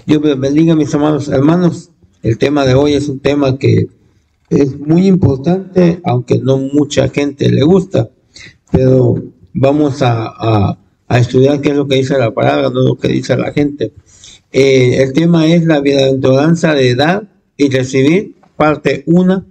Dios les bendiga, mis amados hermanos. El tema de hoy es un tema que es muy importante, aunque no mucha gente le gusta, pero vamos a estudiar qué es lo que dice la palabra, no lo que dice la gente. El tema es la bienaventuranza de dar y recibir, parte 1,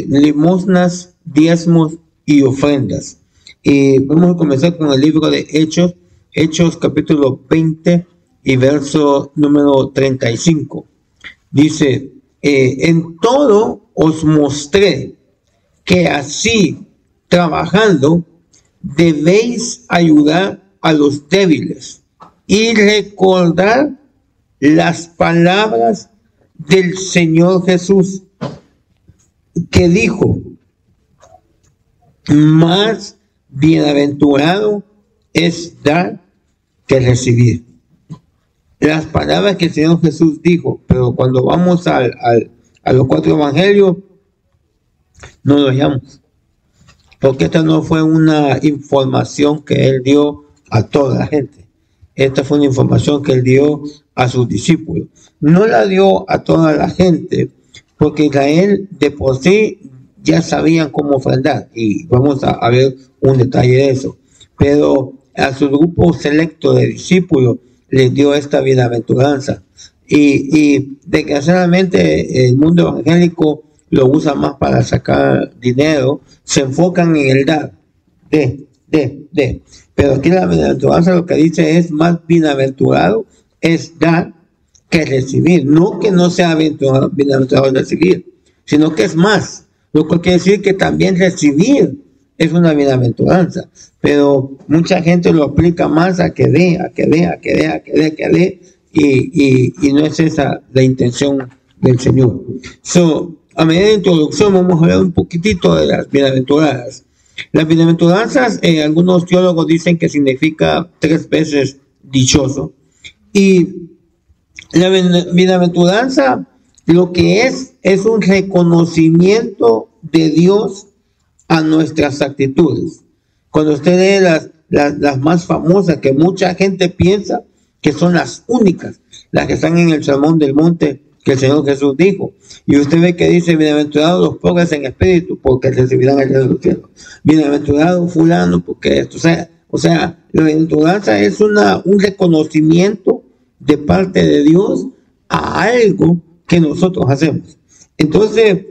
limosnas, diezmos y ofrendas. Y vamos a comenzar con el libro de Hechos capítulo 20 y verso número 35. Dice, en todo os mostré que así, trabajando, debéis ayudar a los débiles y recordar las palabras del Señor Jesús, que dijo, más bienaventurado es dar que recibir. Las palabras que el Señor Jesús dijo, pero cuando vamos a los 4 evangelios, no lo hallamos. Porque esta no fue una información que Él dio a toda la gente. Esta fue una información que Él dio a sus discípulos. No la dio a toda la gente, porque Israel de por sí ya sabían cómo ofrendar. Y vamos a ver un detalle de eso. Pero a su grupo selecto de discípulos, les dio esta bienaventuranza. Y desgraciadamente el mundo evangélico lo usa más para sacar dinero, se enfocan en el dar, pero aquí la bienaventuranza lo que dice es más bienaventurado es dar que recibir, no que no sea bienaventurado recibir, sino que es más, lo que quiere decir que también recibir es una bienaventuranza, pero mucha gente lo aplica más a que dé, y no es esa la intención del Señor. A medida de introducción vamos a ver un poquitito de las bienaventuranzas. Las bienaventuranzas, algunos teólogos dicen que significa 3 veces dichoso, y la bienaventuranza lo que es un reconocimiento de Dios a nuestras actitudes. Cuando usted lee las más famosas, que mucha gente piensa que son las únicas, las que están en el Sermón del Monte que el Señor Jesús dijo, y usted ve que dice, bienaventurados los pobres en espíritu, porque recibirán el reino de los cielos. Bienaventurado fulano, porque esto, o sea, la bienaventuranza es un reconocimiento de parte de Dios a algo que nosotros hacemos. Entonces,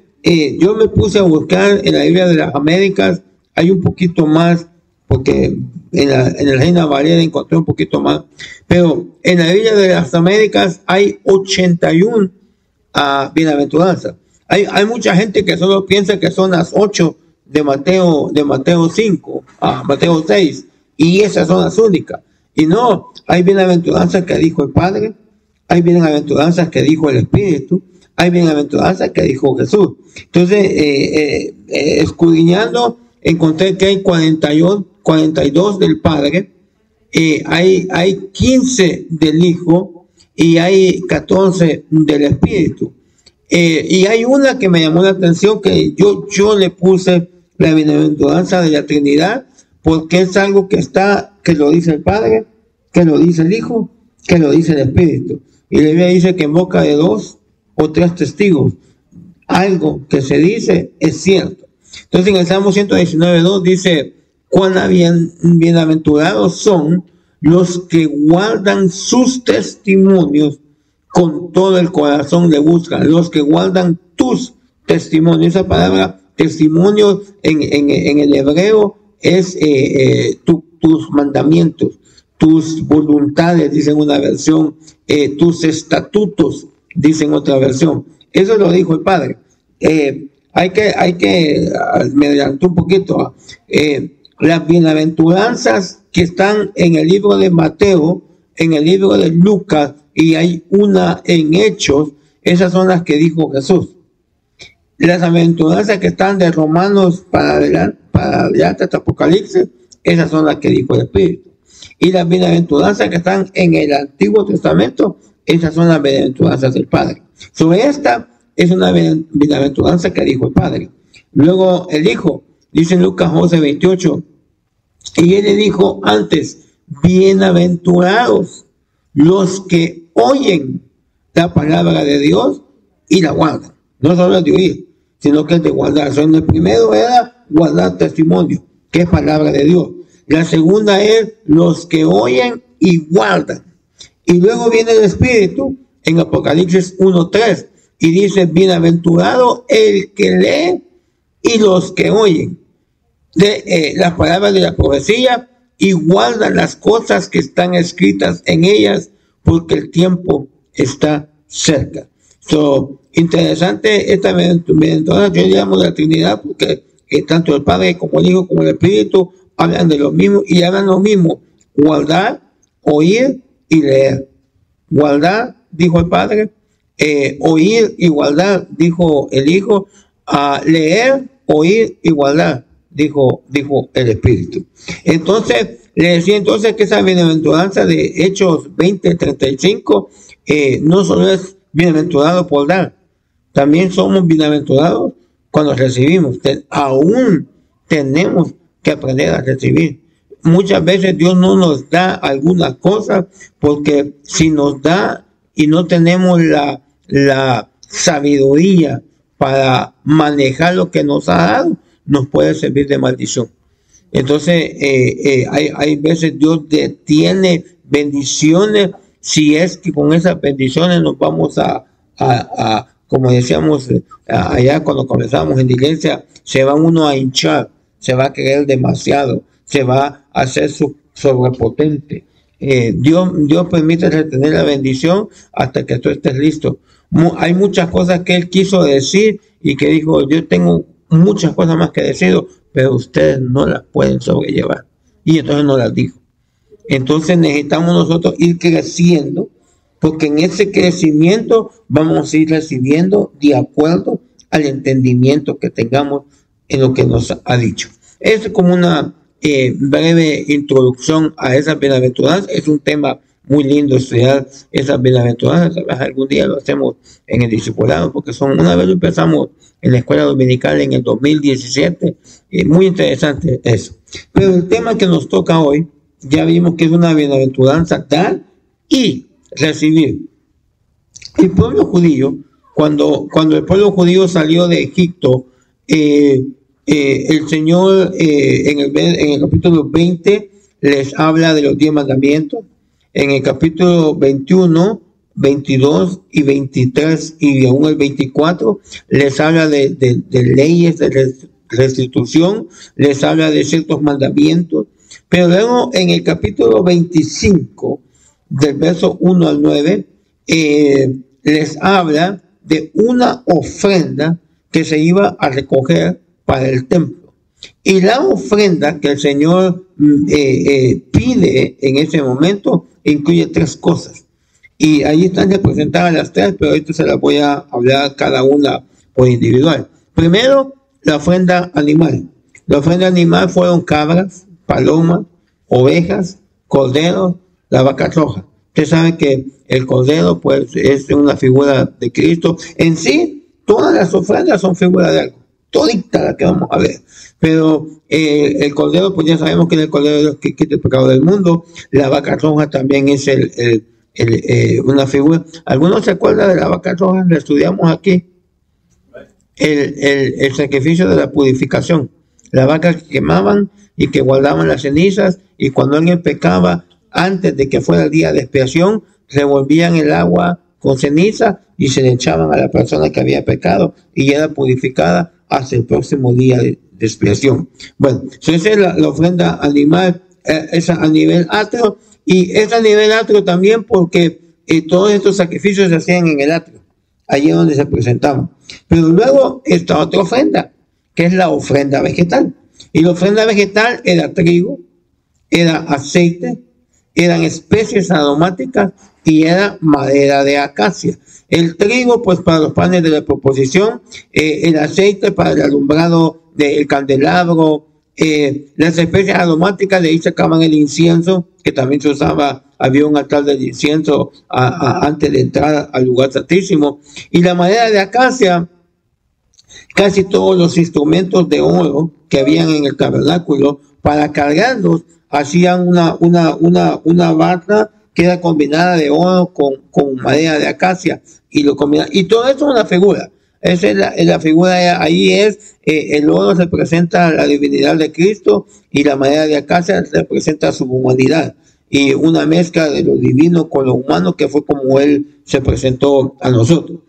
yo me puse a buscar en la Biblia de las Américas, hay un poquito más, porque en la Reina Valera encontré un poquito más, pero en la Biblia de las Américas hay 81 bienaventuranzas. Hay mucha gente que solo piensa que son las 8 de Mateo 5 a Mateo 6, y esas son las únicas. Y no, hay bienaventuranzas que dijo el Padre, hay bienaventuranzas que dijo el Espíritu, hay bienaventuranzas que dijo Jesús. Entonces, escudriñando, encontré que hay 42 del Padre, hay 15 del Hijo y hay 14 del Espíritu. Y hay una que me llamó la atención, que yo le puse la bienaventuranza de la Trinidad, porque es algo que lo dice el Padre, que lo dice el Hijo, que lo dice el Espíritu. Y la Biblia dice que en boca de 2 o 3 testigos, algo que se dice es cierto. Entonces en el Salmo 119:2 dice, cuán bienaventurados son los que guardan sus testimonios, con todo el corazón le buscan, los que guardan tus testimonios. Esa palabra testimonio en el hebreo es tus mandamientos, tus voluntades, dice en una versión, tus estatutos, dice en otra versión. Eso lo dijo el Padre. Hay que me adelanto un poquito, las bienaventuranzas que están en el libro de Mateo, en el libro de Lucas, y hay una en Hechos, esas son las que dijo Jesús. Las bienaventuranzas que están de Romanos para adelante hasta Apocalipsis, esas son las que dijo el Espíritu. Y las bienaventuranzas que están en el Antiguo Testamento, esas son las bienaventuranzas del Padre. Sobre esta es una bienaventuranza que dijo el Padre. Luego el Hijo, dice en Lucas 11:28, y él le dijo antes, bienaventurados los que oyen la palabra de Dios y la guardan. No solo es de oír, sino que es de guardar. So, el primero era guardar testimonio, que es palabra de Dios. La segunda es los que oyen y guardan. Y luego viene el Espíritu en Apocalipsis 1:3 y dice, bienaventurado el que lee y los que oyen de las palabras de la profecía y guardan las cosas que están escritas en ellas, porque el tiempo está cerca. So, interesante esta bienaventuranza. Yo llamo la Trinidad porque tanto el Padre como el Hijo como el Espíritu hablan de lo mismo y hablan lo mismo: guardar, oír y leer. Guardar, dijo el Padre, oír y guardar, dijo el Hijo, leer, oír y guardar, dijo el Espíritu. Entonces, le decía entonces que esa bienaventuranza de Hechos 20:35 no solo es bienaventurado por dar, también somos bienaventurados cuando recibimos. Aún tenemos que aprender a recibir. Muchas veces Dios no nos da algunas cosas porque si nos da y no tenemos la sabiduría para manejar lo que nos ha dado, nos puede servir de maldición. Entonces, hay veces Dios detiene bendiciones si es que con esas bendiciones nos vamos a como decíamos allá cuando comenzamos en la iglesia, se va uno a hinchar, se va a creer demasiado, se va a hacer sobrepotente. Dios permite retener la bendición hasta que tú estés listo. Hay muchas cosas que Él quiso decir y que dijo, yo tengo muchas cosas más que decir, pero ustedes no las pueden sobrellevar. Y entonces no las dijo. Entonces necesitamos nosotros ir creciendo, porque en ese crecimiento vamos a ir recibiendo de acuerdo al entendimiento que tengamos en lo que nos ha dicho. Es como una breve introducción a esa bienaventuranza. Es un tema muy lindo estudiar esas bienaventuranzas. Algún día lo hacemos en el discipulado, porque una vez lo empezamos en la escuela dominical en el 2017. Muy interesante eso. Pero el tema que nos toca hoy, ya vimos que es una bienaventuranza dar y recibir. El pueblo judío, cuando el pueblo judío salió de Egipto, el Señor en el capítulo 20 les habla de los 10 mandamientos. En el capítulo 21, 22 y 23 y aún el 24 les habla de leyes de restitución, les habla de ciertos mandamientos. Pero luego en el capítulo 25, del verso 1 al 9, les habla de una ofrenda que se iba a recoger para el templo. Y la ofrenda que el Señor pide en ese momento incluye 3 cosas. Y ahí están representadas las 3, pero ahorita se las voy a hablar cada una por individual. Primero, la ofrenda animal. La ofrenda animal fueron cabras, palomas, ovejas, corderos, la vaca roja. Usted sabe que el cordero pues es una figura de Cristo. En sí, todas las ofrendas son figuras de algo, todita la que vamos a ver. Pero el cordero, pues ya sabemos que es el cordero de Dios que quita el pecado del mundo. La vaca roja también es una figura. ¿Algunos se acuerdan de la vaca roja? La estudiamos aquí. El sacrificio de la purificación. La vaca que quemaban y que guardaban las cenizas, y cuando alguien pecaba, antes de que fuera el día de expiación, revolvían el agua con ceniza y se le echaban a la persona que había pecado y era purificada hasta el próximo día de expiación. Bueno, esa es la ofrenda animal, esa a nivel atrio, y es a nivel atrio también porque todos estos sacrificios se hacían en el atrio, allí donde se presentaban. Pero luego está otra ofrenda, que es la ofrenda vegetal. Y la ofrenda vegetal era trigo, era aceite, eran especies aromáticas y era madera de acacia. El trigo, pues para los panes de la proposición, el aceite para el alumbrado del candelabro, las especies aromáticas, de ahí sacaban el incienso, que también se usaba, había un altar del incienso antes de entrar al lugar santísimo, y la madera de acacia casi todos los instrumentos de oro que habían en el tabernáculo. Para cargarlos hacían una barra que era combinada de oro con madera de acacia, y lo combinaban. Y todo eso es una figura. Esa es la figura, ahí es, el oro representa la divinidad de Cristo y la madera de acacia representa su humanidad, y una mezcla de lo divino con lo humano, que fue como Él se presentó a nosotros.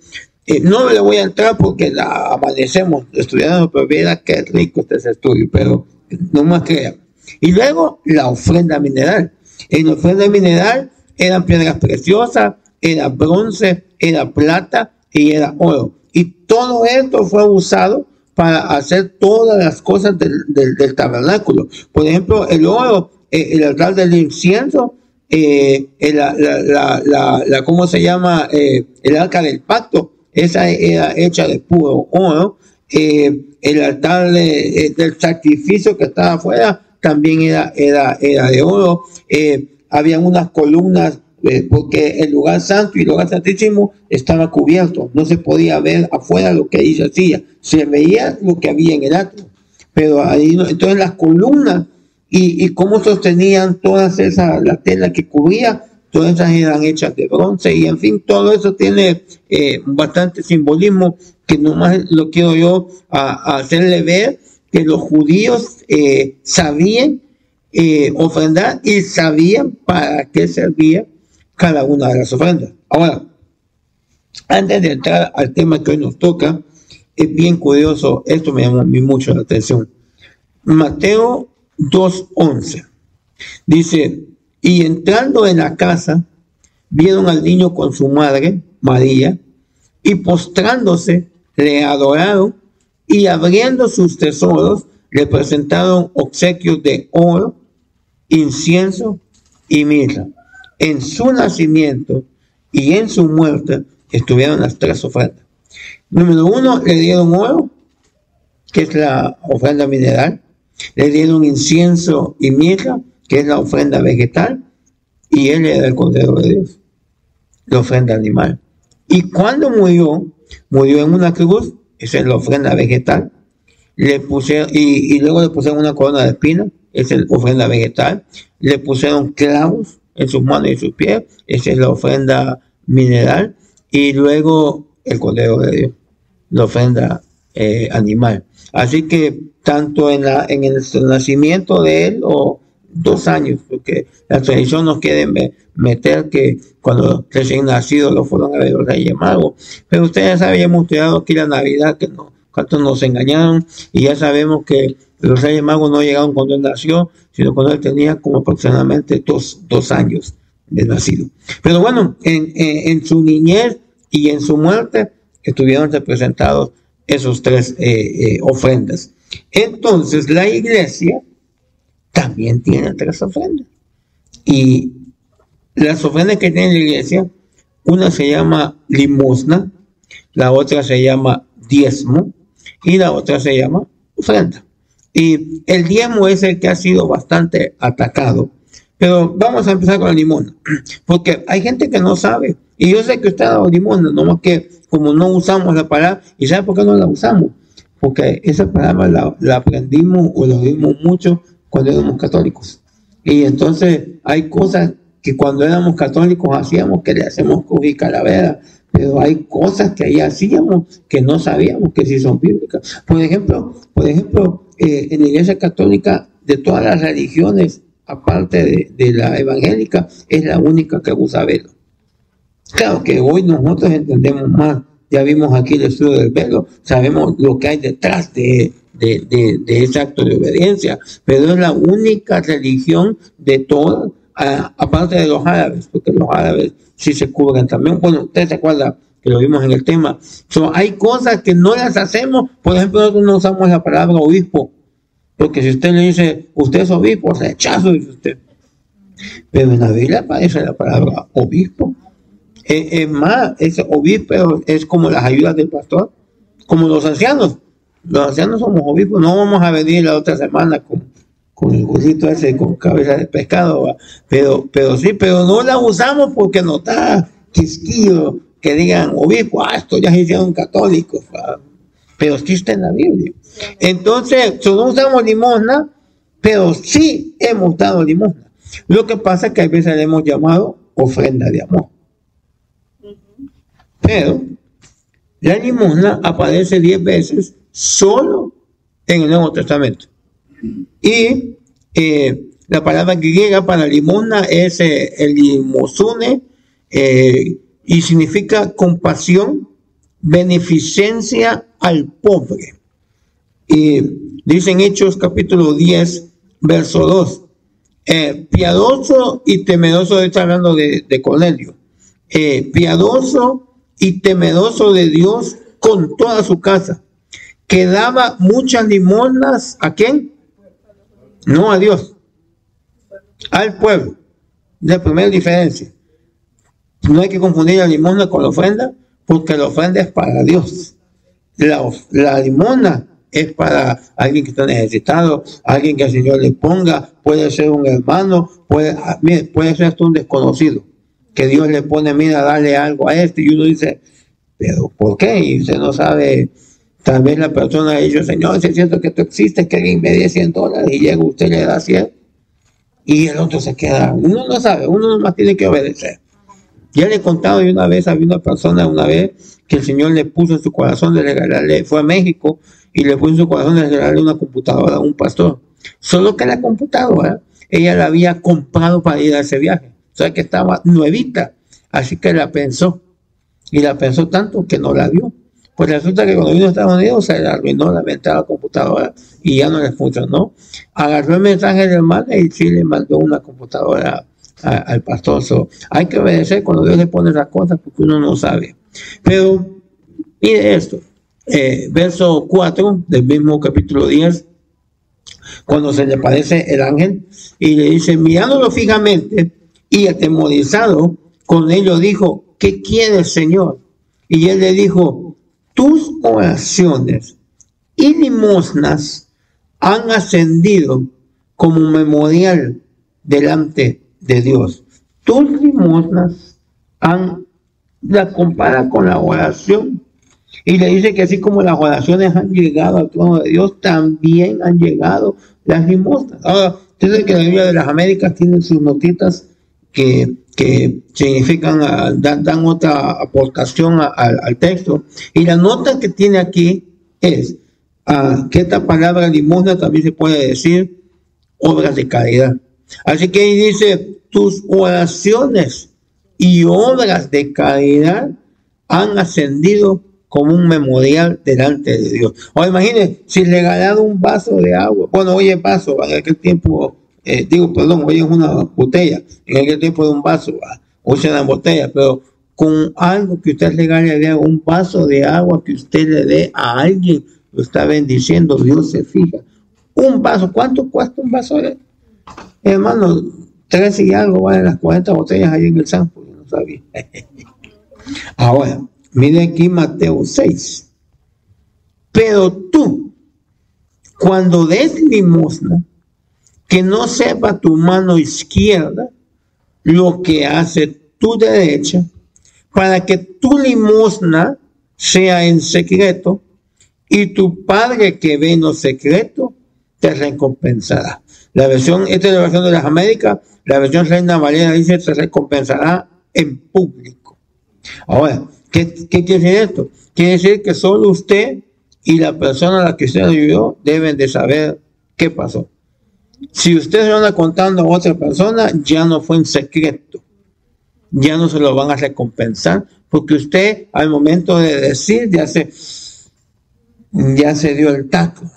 No le voy a entrar porque amanecemos estudiando, pero mira qué rico este estudio, pero no más crean. Y luego la ofrenda mineral. En la ofrenda mineral eran piedras preciosas, era bronce, era plata y era oro. Y todo esto fue usado para hacer todas las cosas del tabernáculo. Por ejemplo, el oro, el altar del incienso, ¿cómo se llama? El arca del pacto, esa era hecha de puro oro. El altar del sacrificio que estaba afuera también era de oro. Habían unas columnas, porque el lugar santo y el lugar santísimo estaba cubierto, no se podía ver afuera lo que ahí se hacía, se veía lo que había en el atrio, pero ahí no. Entonces las columnas y cómo sostenían todas esas, la tela que cubría, todas esas eran hechas de bronce, y en fin, todo eso tiene bastante simbolismo, que nomás lo quiero yo a hacerle ver que los judíos sabían ofrendar y sabían para qué servía cada una de las ofrendas. Ahora, antes de entrar al tema que hoy nos toca, es bien curioso, esto me llamó mucho la atención. Mateo 2:11 dice: y entrando en la casa, vieron al niño con su madre, María, y postrándose, le adoraron, y abriendo sus tesoros, le presentaron obsequios de oro, incienso y mirra. En su nacimiento y en su muerte estuvieron las tres ofrendas. Número uno, le dieron oro, que es la ofrenda mineral. Le dieron incienso y mirra, que es la ofrenda vegetal. Y él era el Cordero de Dios, la ofrenda animal. Y cuando murió en una cruz, esa es la ofrenda vegetal. Le pusieron, y luego le pusieron una corona de espinas, esa es la ofrenda vegetal. Le pusieron clavos en sus manos y sus pies, esa es la ofrenda mineral. Y luego el Cordero de Dios, la ofrenda animal. Así que tanto en el nacimiento de él, o 2 años, porque la tradición nos quiere meter que cuando recién nacido lo fueron a ver los Reyes Magos, pero ustedes saben, ya hemos estudiado aquí la Navidad, que cuántos nos engañaron, y ya sabemos que los Reyes Magos no llegaron cuando él nació, sino cuando él tenía como aproximadamente dos años de nacido. Pero bueno, en su niñez y en su muerte estuvieron representados esos tres ofrendas. Entonces la iglesia también tiene 3 ofrendas, y las ofrendas que tiene la iglesia, una se llama limosna, la otra se llama diezmo y la otra se llama ofrenda. Y el diezmo es el que ha sido bastante atacado, pero vamos a empezar con la limosna, porque hay gente que no sabe, y yo sé que usted ha dado limosna, nomás que como no usamos la palabra, ¿y sabe por qué no la usamos? Porque esa palabra la aprendimos o la oímos mucho cuando éramos católicos, y entonces hay cosas que cuando éramos católicos hacíamos, que le hacemos cruz y calavera, pero hay cosas que ahí hacíamos que no sabíamos que sí son bíblicas. Por ejemplo, en la iglesia católica, de todas las religiones, aparte de la evangélica, es la única que usa velo. Claro que hoy nosotros entendemos más, ya vimos aquí el estudio del velo, sabemos lo que hay detrás de ese acto de obediencia, pero es la única religión de todas, aparte de los árabes, porque los árabes sí se cubren también. Bueno, usted se acuerda que lo vimos en el tema. Hay cosas que no las hacemos. Por ejemplo, nosotros no usamos la palabra obispo, porque si usted le dice, usted es obispo, rechazo, dice usted. Pero en la Biblia aparece la palabra obispo. Es más, ese obispo es como las ayudas del pastor, como los ancianos. Los ancianos somos obispos. No vamos a venir la otra semana con el gordito ese con cabeza de pescado, ¿va? Pero no la usamos porque no está quisquillo que digan obispo, esto ya se hicieron católicos, ¿va? pero sí está en la Biblia. Entonces, no usamos limosna, pero sí hemos dado limosna. Lo que pasa es que a veces le hemos llamado ofrenda de amor. Pero la limosna aparece 10 veces solo en el Nuevo Testamento. Y la palabra griega para limosna es el limosune, y significa compasión, beneficencia al pobre. Y dice en Hechos capítulo 10, verso 2, piadoso y temeroso, está hablando de Cornelio, piadoso y temeroso de Dios con toda su casa, que daba muchas limosnas. ¿A quién? No a Dios, al pueblo. La primera diferencia. No hay que confundir la limosna con la ofrenda, porque la ofrenda es para Dios. La limosna es para alguien que está necesitado, alguien que el Señor le ponga, puede ser un hermano, puede ser hasta un desconocido, que Dios le pone, mira, dale algo a este, y uno dice, pero ¿por qué? Y usted no sabe. Tal vez la persona ha dicho, Señor, si es cierto que tú existes, que alguien me dé $100, y llega usted le da 100, y el otro se queda. Uno no sabe, uno nomás tiene que obedecer. Ya le he contado de una vez, había una persona que el Señor le puso en su corazón de regalarle, fue a México, y le puso en su corazón de regalarle una computadora a un pastor. Solo que la computadora, ella la había comprado para ir a ese viaje. O sea que estaba nuevita, así que la pensó, y la pensó tanto que no la dio. Pues resulta que cuando vino a Estados Unidos se le arruinó la venta de la computadora y ya no le funcionó. Agarró el mensaje del hermano y sí le mandó una computadora al pastor. Hay que obedecer cuando Dios le pone las cosas, porque uno no sabe. Pero mire esto, verso 4 del mismo capítulo 10, cuando se le aparece el ángel y le dice, mirándolo fijamente y atemorizado con ello, dijo, ¿qué quieres, Señor? Y él le dijo, tus oraciones y limosnas han ascendido como memorial delante de Dios. Tus limosnas la compara con la oración, y le dice que así como las oraciones han llegado al trono de Dios, también han llegado las limosnas. Ahora, ustedes que la Biblia de las Américas tiene sus notitas que significan, dan otra aportación al texto, y la nota que tiene aquí es que esta palabra limosna también se puede decir obras de caridad. Así que ahí dice, tus oraciones y obras de caridad han ascendido como un memorial delante de Dios. Ahora imagínense, si le ganaron un vaso de agua, bueno, hoy es vaso, en aquel tiempo, hoy es una botella, en aquel tiempo de un vaso, hoy se dan botellas, pero con algo que usted regale, un vaso de agua que usted le dé a alguien, lo está bendiciendo, Dios se fija. Un vaso, ¿cuánto cuesta un vaso? Hermano, 13 y algo valen las 40 botellas ahí en el Sampo, yo no sabía. Ahora, mire aquí Mateo 6. Pero tú, cuando des limosna, que no sepa tu mano izquierda lo que hace tu derecha, para que tu limosna sea en secreto, y tu Padre que ve en lo secreto te recompensará. Esta es la versión de las Américas. La versión Reina Valera dice, te recompensará en público. Ahora, ¿qué quiere decir esto? Quiere decir que solo usted y la persona a la que usted ayudó deben de saber qué pasó. Si usted se lo anda contando a otra persona, ya no fue en secreto. Ya no se lo van a recompensar, porque usted al momento de decir ya se dio el taco.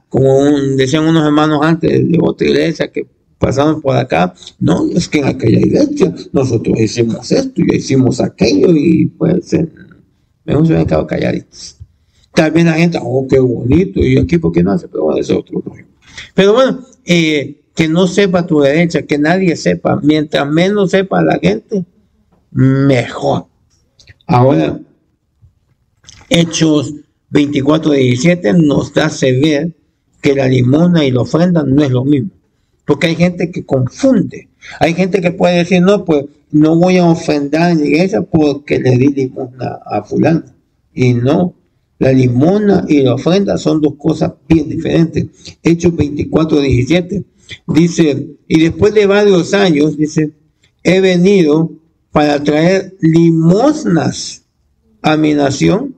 Como decían unos hermanos antes de otra iglesia que pasaron por acá, no, es que en aquella iglesia nosotros hicimos esto y hicimos aquello, y pues mejor se habían quedado calladitos. Tal vez la gente, qué bonito, y aquí por qué no hace, pero bueno, ese otro rollo. Pero bueno, que no sepa tu derecha, que nadie sepa. Mientras menos sepa la gente, mejor. Ahora, Hechos 24:17 nos hace ver que la limosna y la ofrenda no es lo mismo. Porque hay gente que confunde. Hay gente que puede decir, no, pues no voy a ofrendar en la iglesia porque le di limosna a fulano. Y no, La limosna y la ofrenda son dos cosas bien diferentes. Hechos 24:17 dice, y después de varios años, dice, he venido para traer limosnas a mi nación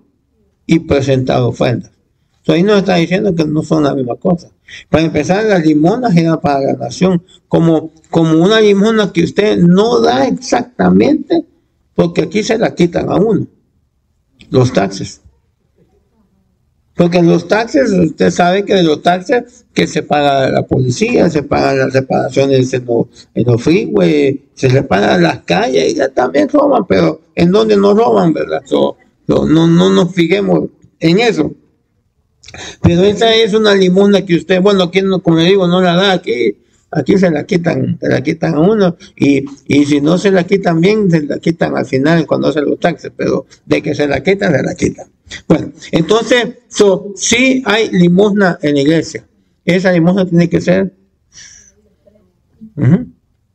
y presentar ofrendas. Entonces ahí nos está diciendo que no son la misma cosa. Para empezar, las limosnas eran para la nación, como una limosna que usted no da exactamente, porque aquí se la quitan a uno, los taxes. Porque los taxes, usted sabe que de los taxes que se paga la policía, se pagan las reparaciones en los freeways, se reparan las calles, y ya también roban, pero ¿en dónde no roban, verdad? No nos fijemos en eso. Pero esa es una limosna que usted, bueno, aquí no, como le digo, no la da, aquí se la quitan a uno, y si no se la quitan bien, se la quitan al final cuando hacen los taxes, pero de que se la quitan, se la quitan. Bueno, entonces, sí hay limosna en la iglesia. Esa limosna tiene que ser,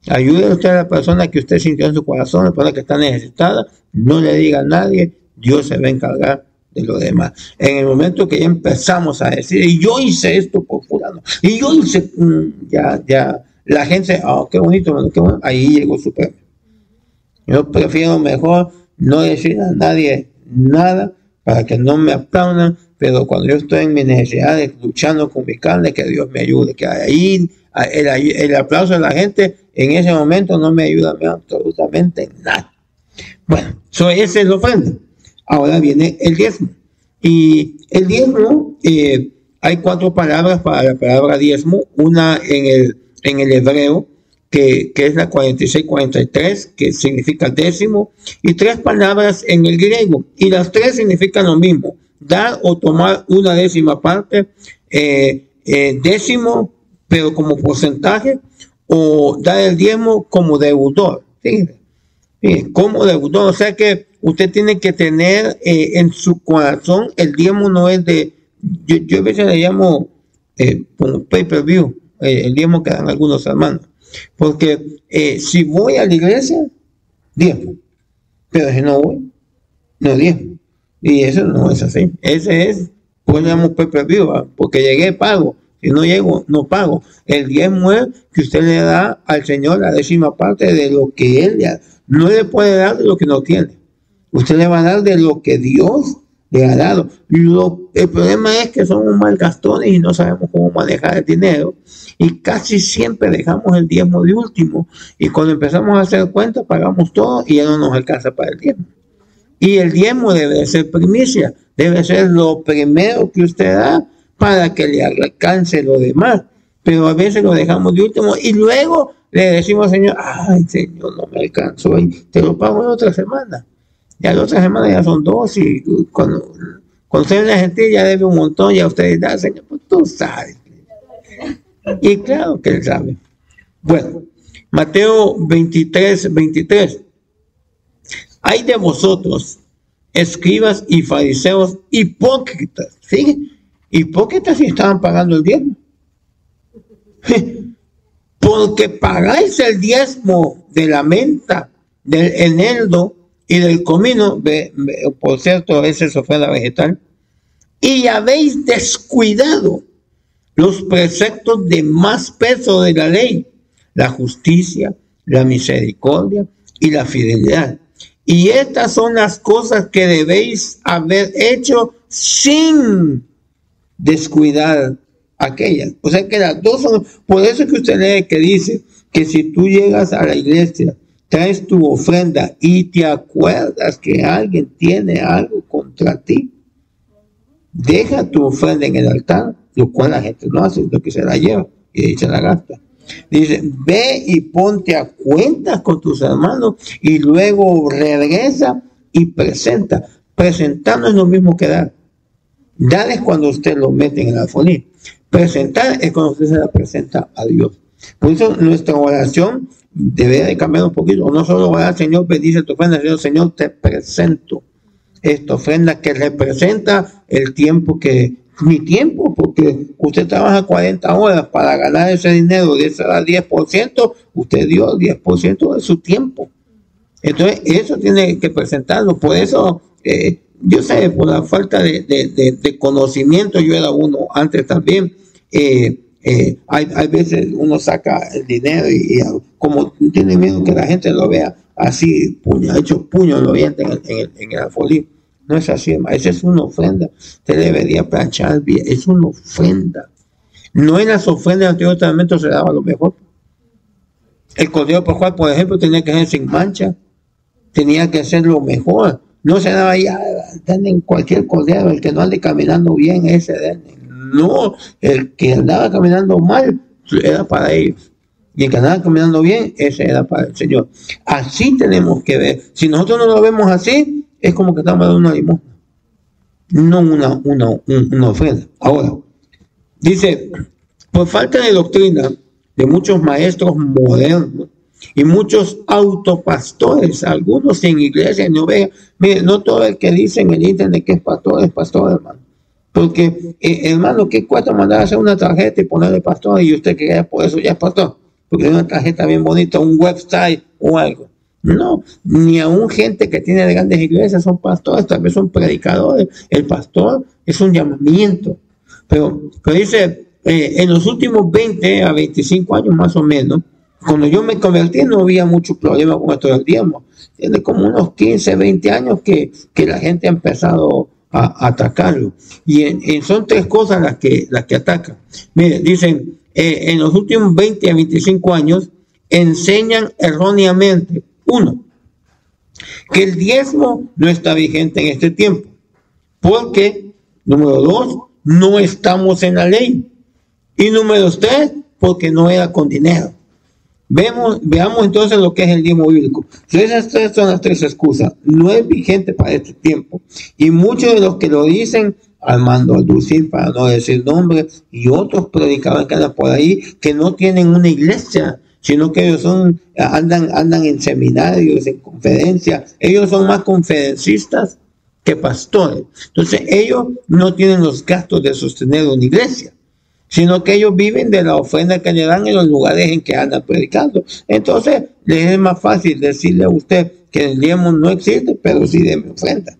ayude usted a la persona que usted sintió en su corazón, la persona que está necesitada, no le diga a nadie, Dios se va a encargar de lo demás. En el momento que ya empezamos a decir, y yo hice esto por fulano, y yo hice, ya, la gente, qué bonito, qué bueno, ahí llegó su premio. Yo prefiero mejor no decir a nadie nada para que no me aplaudan, pero cuando yo estoy en mis necesidades, luchando con mi carne, que Dios me ayude, que ahí el aplauso de la gente en ese momento no me ayuda absolutamente nada. Bueno, esa es la ofrenda. Ahora viene el diezmo. Y el diezmo, hay 4 palabras para la palabra diezmo. Una en el hebreo, que es la 46-43, que significa décimo, y 3 palabras en el griego. Y las 3 significan lo mismo: dar o tomar una décima parte, décimo, pero como porcentaje, o dar el diezmo como deudor. Fíjense. Como deudor, o sea que usted tiene que tener en su corazón, el diezmo no es de, yo a veces le llamo como pay-per-view, el diezmo que dan algunos hermanos, porque si voy a la iglesia, diezmo, pero si no voy, no diezmo, y eso no es así. Ese es, pues le llamo pay-per-view, porque llegué, pago. Si no llego, no pago. El diezmo es que usted le da al Señor la décima parte de lo que Él le da. No le puede dar de lo que no tiene. Usted le va a dar de lo que Dios le ha dado. El problema es que somos malgastones y no sabemos cómo manejar el dinero. Y casi siempre dejamos el diezmo de último. Y cuando empezamos a hacer cuentas, pagamos todo y ya no nos alcanza para el diezmo. Y el diezmo debe ser primicia. Debe ser lo primero que usted da para que le alcance lo demás. Pero a veces lo dejamos de último y luego le decimos al Señor, ay Señor, no me alcanzó, y te lo pago en otra semana. Ya la otra semana ya son 2 y cuando usted la gente ya debe un montón, ya ustedes dan, Señor, pues tú sabes. Y claro que Él sabe. Bueno, Mateo 23:23. Hay de vosotros, escribas y fariseos hipócritas. ¿Sí? Hipócritas si estaban pagando el diezmo. Porque pagáis el diezmo de la menta, del eneldo y del comino, por cierto, esa es ofrenda vegetal, y habéis descuidado los preceptos de más peso de la ley, la justicia, la misericordia y la fidelidad. Y estas son las cosas que debéis haber hecho sin descuidar aquellas. O sea que las dos son, por eso es que usted lee que dice que si tú llegas a la iglesia, traes tu ofrenda y te acuerdas que alguien tiene algo contra ti, deja tu ofrenda en el altar, lo cual la gente no hace, lo que se la lleva y ahí se la gasta. Dice, ve y ponte a cuentas con tus hermanos y luego regresa y presenta. Presentar no es lo mismo que dar. Dar es cuando usted lo mete en el alfolí. Presentar es cuando usted se la presenta a Dios. Por eso nuestra oración debe de cambiar un poquito. No solo orar, Señor, bendice tu ofrenda, sino, Señor, te presento esta ofrenda que representa el tiempo mi tiempo, porque usted trabaja 40 horas para ganar ese dinero, de ese 10%, usted dio 10% de su tiempo. Entonces, eso tiene que presentarlo. Por eso, yo sé, por la falta de conocimiento, yo era uno antes también. Hay veces uno saca el dinero y como tiene miedo que la gente lo vea así, hecho puño, lo viente en el alfolí. No es así, hermano. Esa es una ofrenda. Usted debería planchar bien. Es una ofrenda. No en las ofrendas del Antiguo Testamento se daba lo mejor. El Cordero Pascual, por ejemplo, tenía que ser sin mancha. Tenía que ser lo mejor. No se daba ya en cualquier cordero. El que no ande caminando bien, ese denle. No, el que andaba caminando mal era para ellos. Y el que andaba caminando bien, ese era para el Señor. Así tenemos que ver. Si nosotros no lo vemos así, es como que estamos dando una limosna, no una ofrenda. Ahora, dice, por falta de doctrina de muchos maestros modernos y muchos autopastores, algunos en iglesia, en ovejas. Mire, no todo el que dice en el internet que es pastor, hermano. Porque, hermano, ¿qué cuesta mandar a hacer una tarjeta y ponerle pastor y usted que por eso ya es pastor? Porque es una tarjeta bien bonita, un website o algo. No, ni aún gente que tiene grandes iglesias son pastores, tal vez son predicadores. El pastor es un llamamiento. Pero dice, en los últimos 20 a 25 años más o menos, cuando yo me convertí no había mucho problema con esto del diezmo. Tiene como unos 15, 20 años que la gente ha empezado a atacarlo. Y son tres cosas las que atacan. Mire, dicen, en los últimos 20 a 25 años enseñan erróneamente. Uno, que el diezmo no está vigente en este tiempo, porque, número dos, no estamos en la ley, y número tres, porque no era con dinero. Veamos entonces lo que es el diezmo bíblico. Esas tres son las tres excusas. No es vigente para este tiempo, y muchos de los que lo dicen, Armando Alducir, para no decir nombres, y otros predicadores que andan por ahí, que no tienen una iglesia, sino que ellos andan en seminarios, en conferencias. Ellos son más conferencistas que pastores. Entonces ellos no tienen los gastos de sostener una iglesia, sino que ellos viven de la ofrenda que le dan en los lugares en que andan predicando. Entonces les es más fácil decirle a usted que el diezmo no existe, pero sí de mi ofrenda.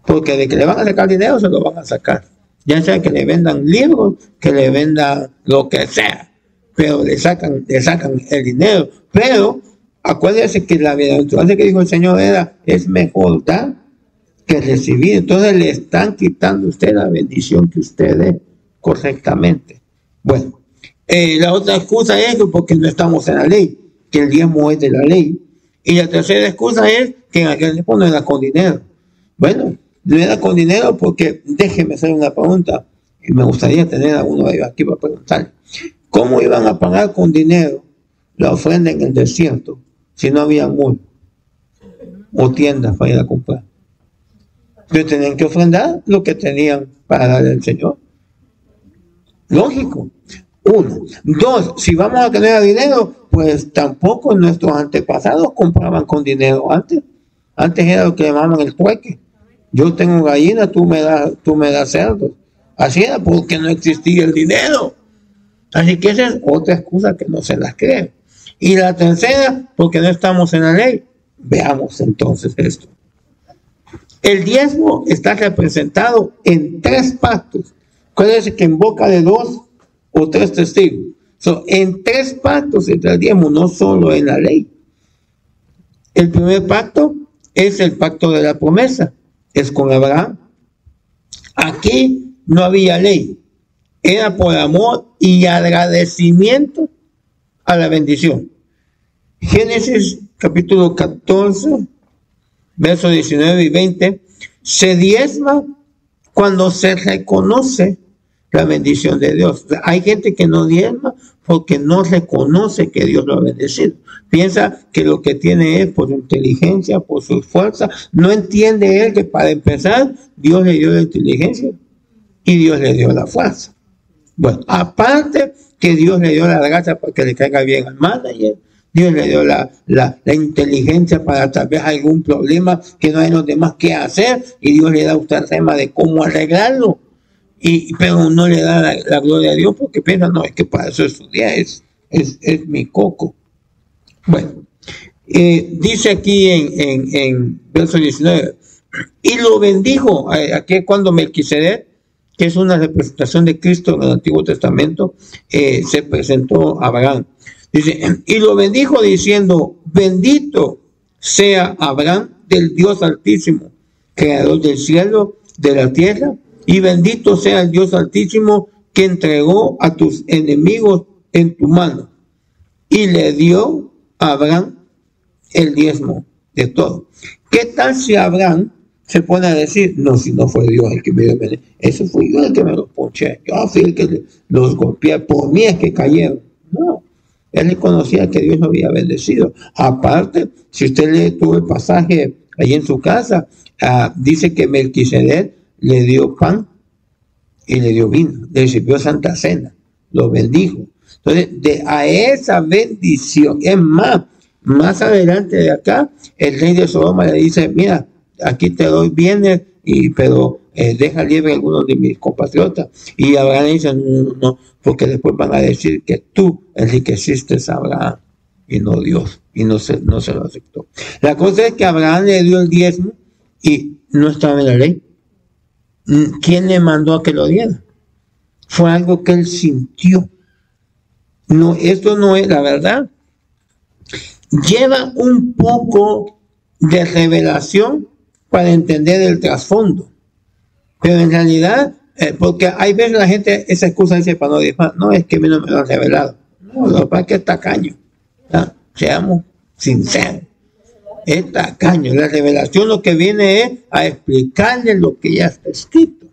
Porque de que le van a sacar dinero, se lo van a sacar. Ya sea que le vendan libros, que le vendan lo que sea, pero le sacan el dinero. Pero acuérdese que la bienaventuranza que dijo el Señor es mejor dar que recibir. Entonces le están quitando a usted la bendición que usted dé correctamente. Bueno, la otra excusa es porque no estamos en la ley, que el diezmo es de la ley. Y la tercera excusa es que en aquel tiempo no era con dinero. Bueno, no era con dinero porque, déjeme hacer una pregunta, y me gustaría tener a uno de ellos aquí para preguntarle. ¿Cómo iban a pagar con dinero la ofrenda en el desierto si no había mall o tiendas para ir a comprar? Entonces tenían que ofrendar lo que tenían para darle al Señor. Lógico. Uno. Dos, si vamos a tener dinero, pues tampoco nuestros antepasados compraban con dinero antes. Antes era lo que llamaban el trueque. Yo tengo gallina, tú me das cerdos. Así era porque no existía el dinero. Así que esa es otra excusa que no se las cree. Y la tercera, porque no estamos en la ley. Veamos entonces esto. El diezmo está representado en tres pactos. Acuérdense que en boca de 2 o 3 testigos. En tres pactos está el diezmo, no solo en la ley. El primer pacto es el pacto de la promesa. Es con Abraham. Aquí no había ley. Era por amor y agradecimiento a la bendición. Génesis capítulo 14, versos 19 y 20, se diezma cuando se reconoce la bendición de Dios. Hay gente que no diezma porque no reconoce que Dios lo ha bendecido. Piensa que lo que tiene es por su inteligencia, por su fuerza. No entiende él que para empezar, Dios le dio la inteligencia y Dios le dio la fuerza. Bueno, aparte que Dios le dio la gracia para que le caiga bien al manager, Dios le dio la inteligencia para tal vez algún problema que no hay los demás que hacer, y Dios le da a usted el tema de cómo arreglarlo, pero no le da la gloria a Dios porque piensa, no, es que para eso estudié, es mi coco. Bueno, dice aquí en verso 19, y lo bendijo. Aquí es cuando Melquisedec, que es una representación de Cristo en el Antiguo Testamento, se presentó a Abraham. Dice, y lo bendijo diciendo, bendito sea Abraham del Dios Altísimo, creador del cielo, de la tierra, y bendito sea el Dios Altísimo que entregó a tus enemigos en tu mano. Y le dio a Abraham el diezmo de todo. ¿Qué tal si Abraham se pone a decir, no, si no fue Dios el que me dio el beneficio, eso fue yo el que me los ponché, yo fui el que los golpeé, por mí es que cayeron? No, él reconocía que Dios lo había bendecido. Aparte, si usted lee todo el pasaje ahí en su casa, dice que Melquisedec le dio pan y le dio vino, le sirvió Santa Cena, lo bendijo. Entonces, a esa bendición, es más adelante de acá, el rey de Sodoma le dice, mira, aquí te doy bienes, pero deja libre a algunos de mis compatriotas. Y Abraham dice, no, porque después van a decir que tú enriqueciste a Abraham y no Dios, y no se lo aceptó. La cosa es que Abraham le dio el diezmo y no estaba en la ley. ¿Quién le mandó a que lo diera? Fue algo que él sintió. No, esto no es la verdad. Lleva un poco de revelación para entender el trasfondo, pero en realidad, porque hay veces la gente esa excusa dice para no decir, no, es que a mí no me lo han revelado. No, lo que pasa es que es tacaño, ¿no? Seamos sinceros, es tacaño. La revelación lo que viene es a explicarle lo que ya está escrito.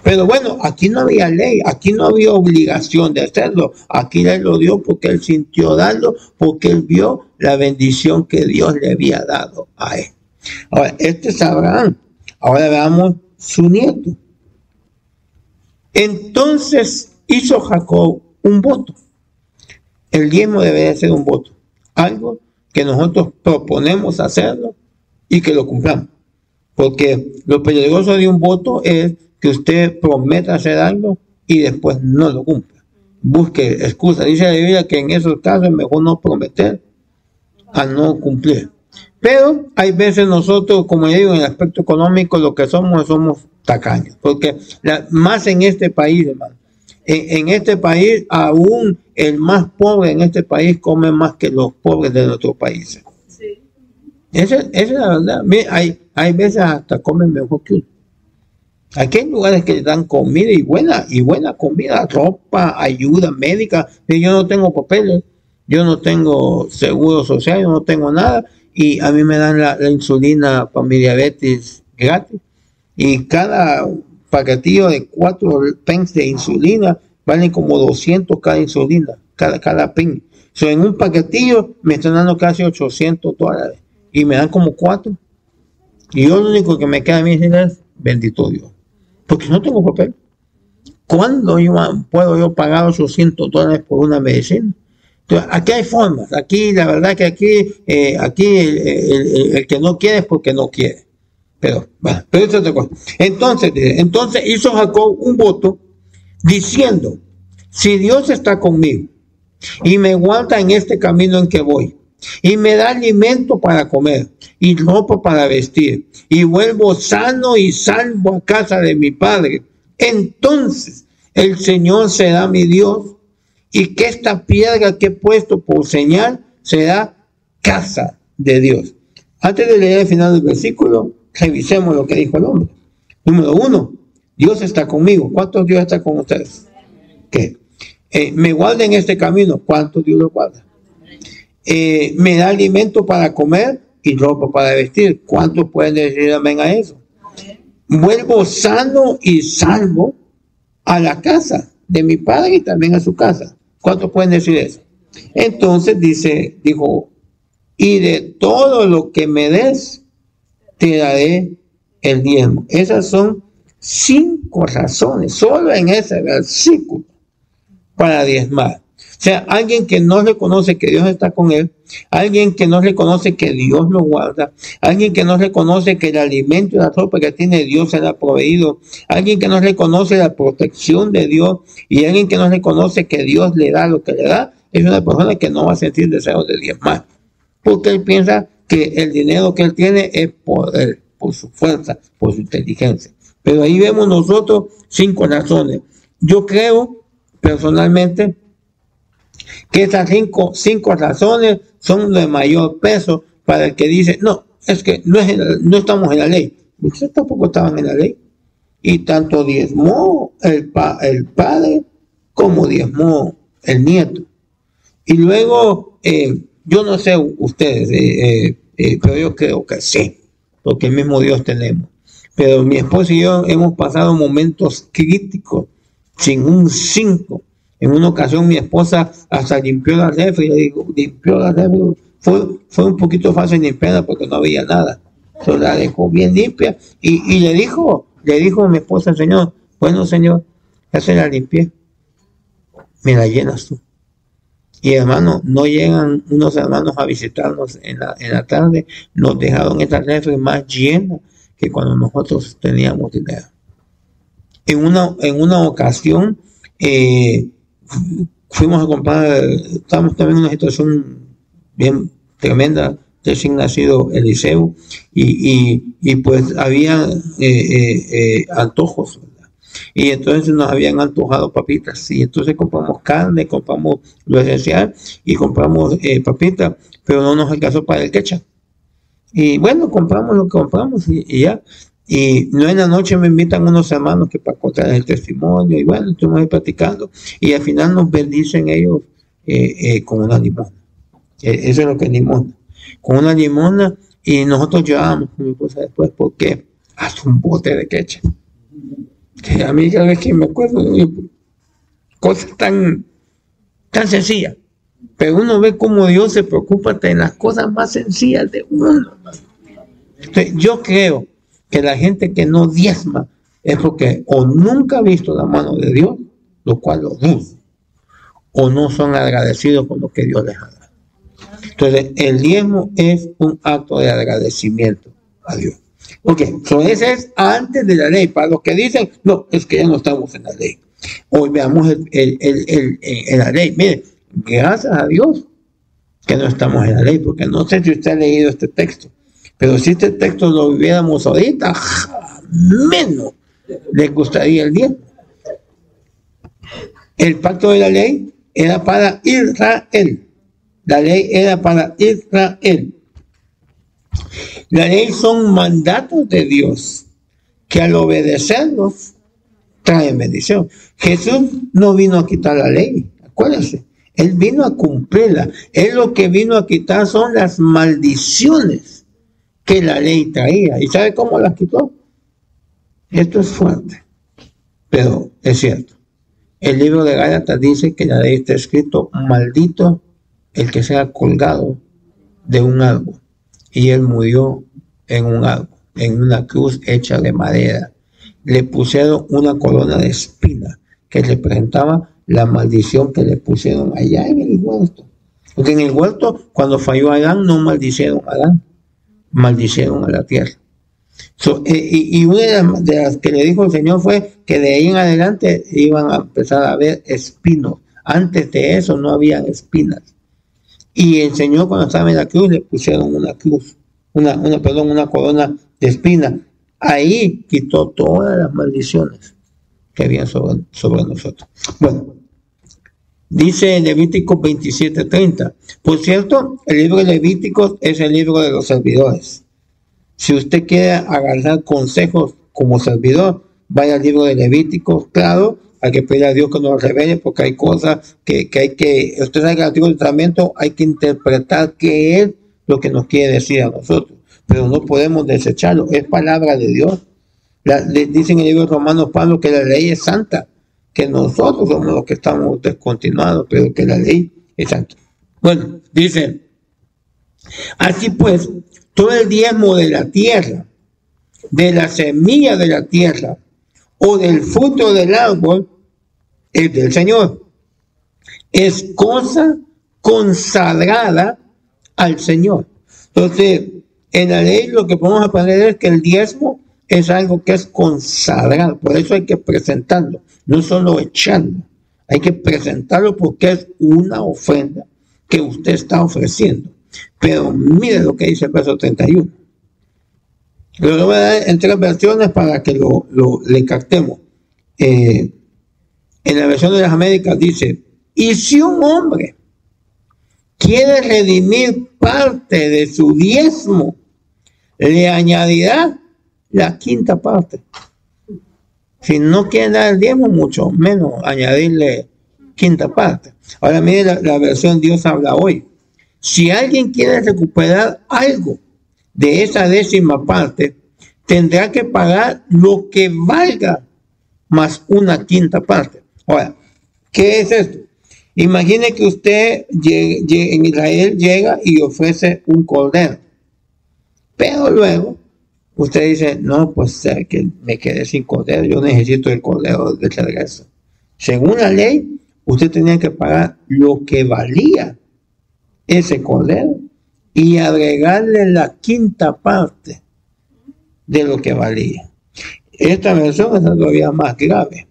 Pero bueno, aquí no había ley, aquí no había obligación de hacerlo, aquí él lo dio porque él sintió darlo, porque él vio la bendición que Dios le había dado a él. Ahora, este es Abraham. Ahora veamos su nieto. Entonces hizo Jacob un voto. El diezmo debería ser un voto, algo que nosotros proponemos hacerlo y que lo cumplamos, porque lo peligroso de un voto es que usted prometa hacer algo y después no lo cumpla. Busque excusas. Dice la Biblia que en esos casos es mejor no prometer a no cumplir. Pero hay veces nosotros, como digo, en el aspecto económico, lo que somos tacaños. Porque más en este país, hermano. En este país, aún el más pobre en este país come más que los pobres de nuestros países. Sí. Esa es la verdad. Hay veces hasta comen mejor que uno. Aquí hay lugares que le dan comida y buena comida, ropa, ayuda médica. Yo no tengo papeles, yo no tengo seguro social, yo no tengo nada, y a mí me dan la insulina para mi diabetes gratis, y cada paquetillo de 4 pens de insulina valen como 200 cada insulina, cada pen. En un paquetillo me están dando casi $800 y me dan como 4, y yo lo único que me queda a mí es bendito Dios, porque no tengo papel. ¿Cuándo puedo yo pagar $800 por una medicina? Entonces, aquí hay formas. Aquí, la verdad que aquí el que no quiere es porque no quiere. Pero, bueno, pero eso es otra cosa. Entonces hizo Jacob un voto diciendo, si Dios está conmigo y me guarda en este camino en que voy, y me da alimento para comer y ropa para vestir, y vuelvo sano y salvo a casa de mi padre, entonces el Señor será mi Dios, y que esta piedra que he puesto por señal será casa de Dios. Antes de leer el final del versículo, revisemos lo que dijo el hombre. Número 1, Dios está conmigo. ¿Cuántos Dios está con ustedes? ¿Qué? Me guarda en este camino. ¿Cuántos Dios lo guarda? Me da alimento para comer y ropa para vestir. ¿Cuántos pueden decir amén a eso? Vuelvo sano y salvo a la casa de mi padre y también a su casa. ¿Cuántos pueden decir eso? Entonces dijo, y de todo lo que me des, te daré el diezmo. Esas son 5 razones, solo en ese versículo, para diezmar. O sea, alguien que no reconoce que Dios está con él, alguien que no reconoce que Dios lo guarda, alguien que no reconoce que el alimento y la ropa que tiene Dios se le ha proveído, alguien que no reconoce la protección de Dios y alguien que no reconoce que Dios le da lo que le da, es una persona que no va a sentir deseo de diezmar, porque él piensa que el dinero que él tiene es por él. por su fuerza, por su inteligencia. Pero ahí vemos nosotros 5 razones. Yo creo personalmente que esas cinco razones son de mayor peso para el que dice, no, es que no estamos en la ley. Ustedes tampoco estaban en la ley. Y tanto diezmó el padre como diezmó el nieto. Y luego, yo no sé ustedes, pero yo creo que sí, porque el mismo Dios tenemos. Pero mi esposa y yo hemos pasado momentos críticos sin un 5. En una ocasión mi esposa hasta limpió la refri, fue un poquito fácil limpiarla porque no había nada. Entonces la dejó bien limpia y le dijo a mi esposa, Señor, bueno Señor, ya se la limpié, me la llenas tú. Y hermano, no llegan unos hermanos a visitarnos en la tarde, nos dejaron esta refri más llena que cuando nosotros teníamos dinero. En una ocasión fuimos a comprar, estábamos también en una situación bien tremenda, recién nacido Eliseo, y pues había antojos, ¿verdad? Y entonces nos habían antojado papitas, y entonces compramos carne, compramos lo esencial, y compramos papitas, pero no nos alcanzó para el ketchup. Y bueno, compramos lo que compramos y ya. Y no, en la noche me invitan unos hermanos que para contar el testimonio, y bueno, estuvimos ahí platicando, y al final nos bendicen ellos con una limona. Eso es lo que es limona. Con una limona, y nosotros lloramos con mi esposa después porque hace un bote de ketchup. Que a mí cada vez que me acuerdo, cosas tan sencillas. Pero uno ve cómo Dios se preocupa en las cosas más sencillas de uno. Entonces, yo creo que la gente que no diezma es porque o nunca ha visto la mano de Dios, lo cual lo dudo, o no son agradecidos con lo que Dios les ha dado. Entonces, el diezmo es un acto de agradecimiento a Dios. Ok, ese es antes de la ley. Para los que dicen, no, es que ya no estamos en la ley. Hoy veamos en la ley. Miren, gracias a Dios que no estamos en la ley, porque no sé si usted ha leído este texto, pero si este texto lo viviéramos ahorita, menos le gustaría el diezmo. El pacto de la ley era para Israel. La ley era para Israel. La ley son mandatos de Dios que al obedecerlos traen bendición. Jesús no vino a quitar la ley, acuérdense. Él vino a cumplirla. Él lo que vino a quitar son las maldiciones que la ley traía. ¿Y sabe cómo las quitó? Esto es fuerte, pero es cierto. El libro de Gálatas dice que la ley está escrito: maldito el que sea colgado de un árbol. Y él murió en un árbol, en una cruz hecha de madera. Le pusieron una corona de espinas que representaba la maldición que le pusieron allá en el huerto. Porque en el huerto, cuando falló Adán, no maldicieron a Adán, maldicieron a la tierra. Y una de las que le dijo el Señor fue que de ahí en adelante iban a empezar a haber espinos. Antes de eso no habían espinas. Y el Señor, cuando estaba en la cruz, le pusieron una cruz, una corona de espinas. Ahí quitó todas las maldiciones que habían sobre nosotros. Bueno, dice Levítico 27:30. Por cierto, el libro de Levíticos es el libro de los servidores. Si usted quiere agarrar consejos como servidor, vaya al libro de Levíticos. Claro, hay que pedir a Dios que nos revele, porque hay cosas que hay que, usted sabe que el Antiguo Testamento hay que interpretar qué es lo que nos quiere decir a nosotros, pero no podemos desecharlo, es palabra de Dios. Le dicen en el libro de Romanos Pablo que la ley es santa, que nosotros somos los que estamos descontinuados, pero que la ley es santa. Bueno, dice, así pues, todo el diezmo de la tierra, de la semilla de la tierra o del fruto del árbol, es del Señor. Es cosa consagrada al Señor. Entonces, en la ley lo que podemos aprender es que el diezmo es algo que es consagrado. Por eso hay que presentarlo, no solo echarlo. Hay que presentarlo porque es una ofrenda que usted está ofreciendo. Pero mire lo que dice el verso 31. Lo voy a dar en 3 versiones para que le captemos. En la versión de las Américas dice: y si un hombre quiere redimir parte de su diezmo, le añadirá la 5ª parte. Si no quiere dar el diezmo, mucho menos añadirle 5ª parte. Ahora mire la versión Dios habla hoy. Si alguien quiere recuperar algo de esa 10ª parte, tendrá que pagar lo que valga más una 5ª parte. Ahora, ¿qué es esto? Imagine que usted en Israel llega y ofrece un cordero, pero luego usted dice: no, pues que me quedé sin cordero, yo necesito el cordero de regreso. Según la ley, usted tenía que pagar lo que valía ese cordero y agregarle la 5ª parte de lo que valía. Esta versión es todavía más grave.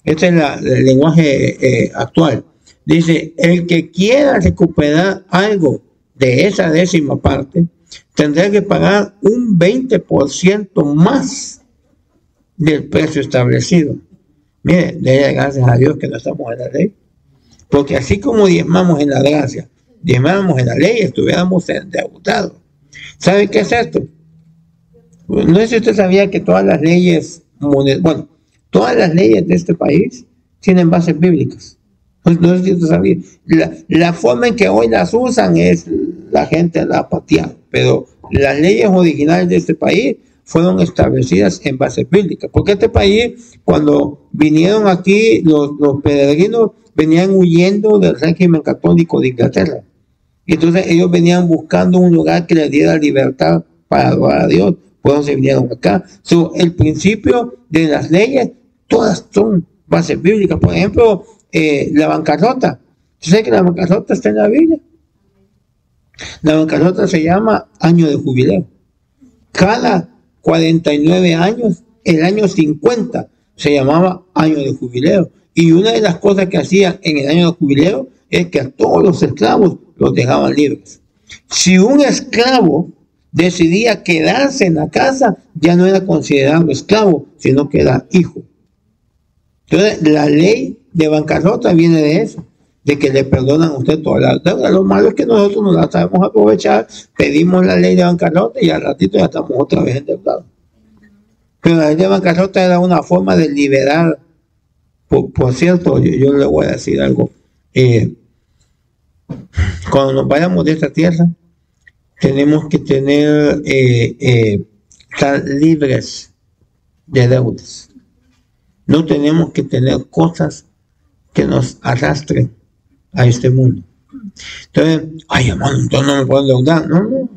Este es el lenguaje actual. Dice: el que quiera recuperar algo de esa 10ª parte tendrá que pagar un 20% más del precio establecido. Mire, déle gracias a Dios que no estamos en la ley, porque así como diezmamos en la gracia, diezmamos en la ley, estuviéramos endeudados. ¿Sabe qué es esto? No sé si usted sabía que todas las leyes, todas las leyes de este país tienen bases bíblicas. No sé si usted sabía. La forma en que hoy las usan es la gente la ha pateado, pero las leyes originales de este país fueron establecidas en bases bíblicas. Porque este país, cuando vinieron aquí, los peregrinos venían huyendo del régimen católico de Inglaterra. Y entonces ellos venían buscando un lugar que les diera libertad para adorar a Dios. Por eso se vinieron acá. El principio de las leyes, todas son bases bíblicas. Por ejemplo, la bancarrota. ¿Usted sabe que la bancarrota está en la Biblia? La bancarrota se llama año de jubileo. Cada 49 años, el año 50 se llamaba año de jubileo. Y una de las cosas que hacían en el año de jubileo es que a todos los esclavos los dejaban libres. Si un esclavo decidía quedarse en la casa, ya no era considerado esclavo, sino que era hijo. Entonces, la ley de bancarrota viene de eso, de que le perdonan a usted todas las deudas. Lo malo es que nosotros no la sabemos aprovechar, pedimos la ley de bancarrota y al ratito ya estamos otra vez endeudados. Pero la ley de bancarrota era una forma de liberar. Por cierto, yo le voy a decir algo. Cuando nos vayamos de esta tierra, tenemos que tener estar libres de deudas. No tenemos que tener cosas que nos arrastren a este mundo. Entonces, ay, hermano, entonces no me puedo endeudar. No.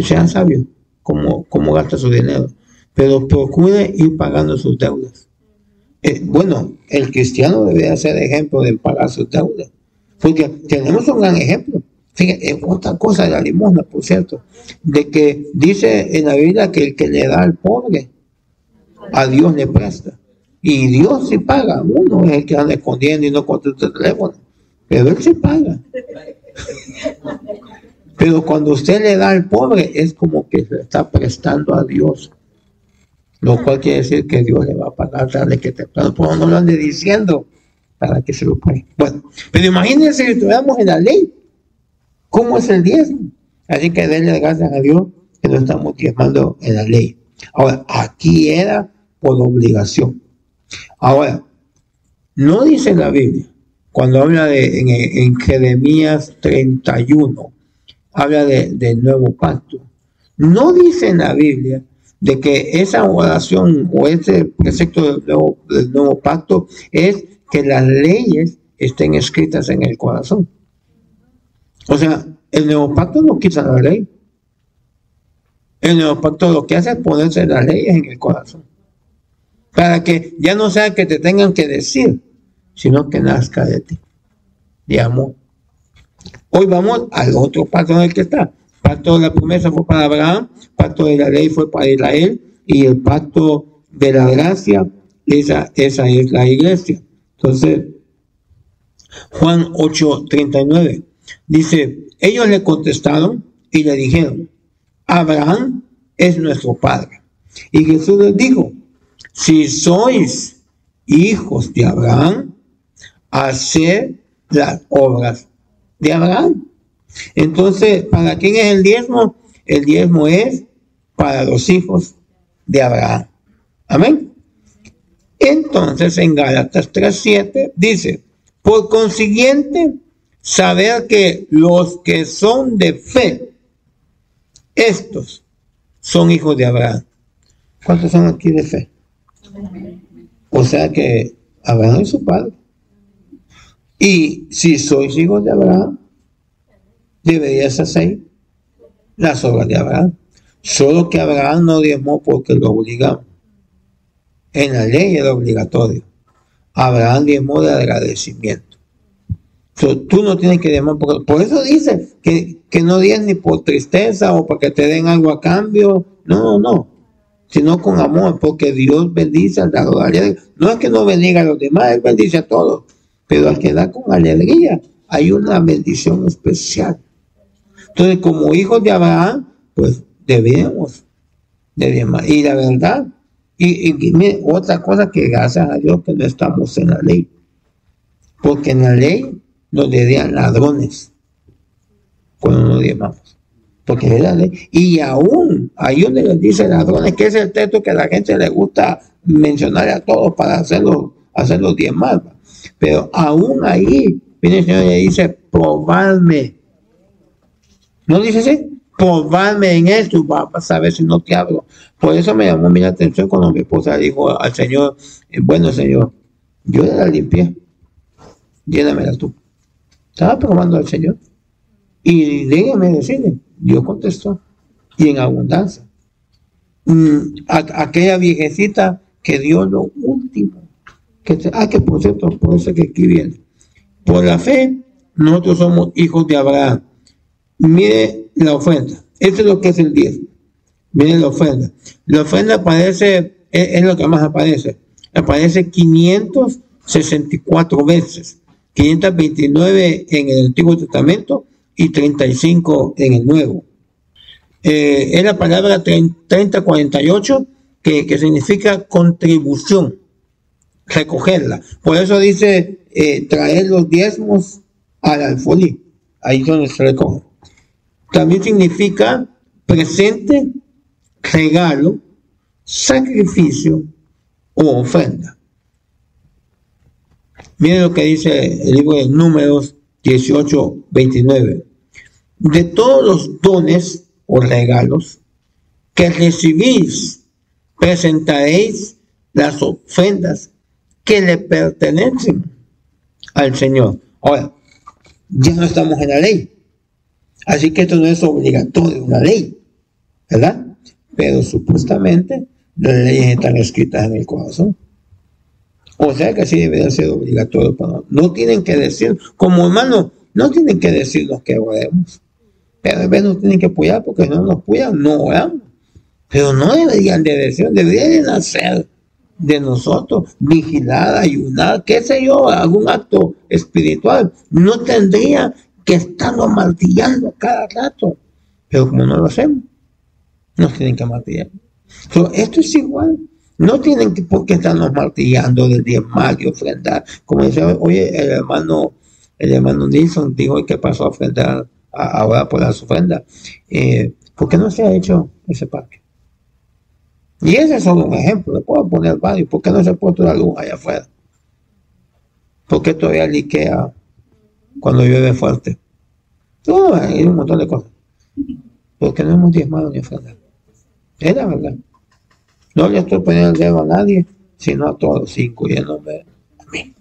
Sean sabios cómo gasta su dinero, pero procure ir pagando sus deudas. Bueno, el cristiano debe ser ejemplo de pagar sus deudas, porque tenemos un gran ejemplo. Fíjate, otra cosa de la limosna, por cierto, de que dice en la Biblia que el que le da al pobre, a Dios le presta. Y Dios sí paga. Uno es el que anda escondiendo y no contesta el teléfono, pero Él sí paga. Pero cuando usted le da al pobre, es como que se está prestando a Dios, lo cual quiere decir que Dios le va a pagar tarde que temprano. Pero no lo ande diciendo para que se lo pague. Bueno, pero imagínense si estuviéramos en la ley, ¿cómo es el diezmo? Así que denle gracias a Dios que no estamos diezmando en la ley. Ahora, aquí era por obligación. Ahora, no dice la Biblia, cuando habla en Jeremías 31, habla del nuevo pacto. No dice en la Biblia de que esa oración o ese precepto del nuevo pacto es que las leyes estén escritas en el corazón. O sea, el nuevo pacto no quita la ley. El nuevo pacto lo que hace es ponerse las leyes en el corazón, para que ya no sea que te tengan que decir, sino que nazca de ti, de amor. Hoy vamos al otro pacto en el que está. Pacto de la promesa fue para Abraham, pacto de la ley fue para Israel, y el pacto de la gracia, esa es la iglesia. Entonces, Juan 8:39 dice: ellos le contestaron y le dijeron: Abraham es nuestro Padre. Y Jesús les dijo, si sois hijos de Abraham, haced las obras de Abraham. Entonces, ¿para quién es el diezmo? El diezmo es para los hijos de Abraham. Amén. Entonces, en Gálatas 3:7 dice, por consiguiente, saber que los que son de fe, estos son hijos de Abraham. ¿Cuántos son aquí de fe? O sea que Abraham es su padre. Y si sois hijos de Abraham, deberías hacer las obras de Abraham. Solo que Abraham no diezmó porque lo obligamos. En la ley era obligatorio. Abraham diezmó de agradecimiento. Tú no tienes que diezmar. Por eso dice que no diezmes ni por tristeza o para que te den algo a cambio. No. Sino con amor, porque Dios bendice al dador alegre. No es que no bendiga a los demás, Él bendice a todos. Pero al que da con alegría, hay una bendición especial. Entonces, como hijos de Abraham, pues debemos de diezmar. Y la verdad, y mire, otra cosa que gracias a Dios que no estamos en la ley. Porque en la ley nos dirían ladrones cuando no diezmamos. Porque es la ley. Y aún hay donde les dice ladrones, que es el texto que a la gente le gusta mencionar a todos para hacerlos diezmar. Pero aún ahí, viene el Señor y le dice, probadme. ¿No dice así? Probadme en esto, va a saber si no te hablo. Por eso me llamó la atención cuando mi esposa dijo al Señor, bueno Señor, yo la limpié, llénamela tú. Estaba probando al Señor. Y déjame decirle, Dios contestó, y en abundancia. Aquella viejecita que dio lo último. Que por cierto, por eso que aquí viene. Por la fe, nosotros somos hijos de Abraham. Mire la ofrenda. Esto es lo que es el diezmo. Mire la ofrenda. La ofrenda aparece, es lo que más aparece. Aparece 564 veces. 529 en el Antiguo Testamento y 35 en el Nuevo. Es la palabra 3048 que significa contribución, recogerla. Por eso dice traer los diezmos al alfolí, ahí donde se recoge. También significa presente, regalo, sacrificio o ofrenda. Miren lo que dice el libro de Números 18:29. De todos los dones o regalos que recibís, presentaréis las ofrendas que le pertenecen al Señor. Ahora, ya no estamos en la ley, así que esto no es obligatorio, una ley, ¿verdad? Pero supuestamente las leyes están escritas en el corazón. O sea que sí debería ser obligatorio para nosotros. No tienen que decir, como hermanos, no tienen que decirnos que oremos. Pero a veces nos tienen que apoyar porque si no nos apoyan, no oramos. Pero no deberían de decir, deberían de nacer de nosotros, vigilar, ayunar, qué sé yo, algún acto espiritual. No tendría que estarnos martillando cada rato. Pero como no lo hacemos, nos tienen que martillar. Esto es igual. No tienen por qué estarnos martillando de diezmar y ofrendar. Como decía, oye, el hermano Nilsson dijo que pasó a ofrendar ahora por las ofrendas. ¿Por qué no se ha hecho ese parque? Y ese es solo un ejemplo, le puedo poner varios. ¿Por qué no se ha puesto la luz allá afuera? ¿Por qué todavía liquea cuando llueve fuerte? No, hay un montón de cosas. ¿Por qué no hemos diezmado ni ofrendado? Es la verdad. No le estoy poniendo el dedo a nadie, sino a todos, incluyéndome a mí.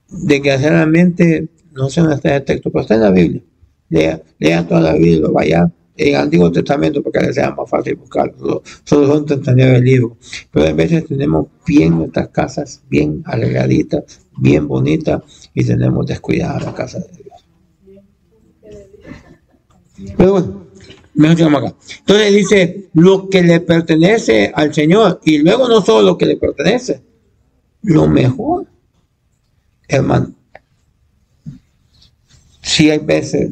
Desgraciadamente, no sé dónde está el texto, pero está en la Biblia. Lea toda la Biblia, lo vaya en el Antiguo Testamento para que les sea más fácil buscarlo. Solo son 39 libros. Pero a veces tenemos bien nuestras casas, bien arregladitas, bien bonitas, y tenemos descuidada la casa de Dios. Pero bueno. Mejor llegamos acá. Entonces dice lo que le pertenece al Señor, y luego no solo lo que le pertenece, lo mejor, hermano. Si hay veces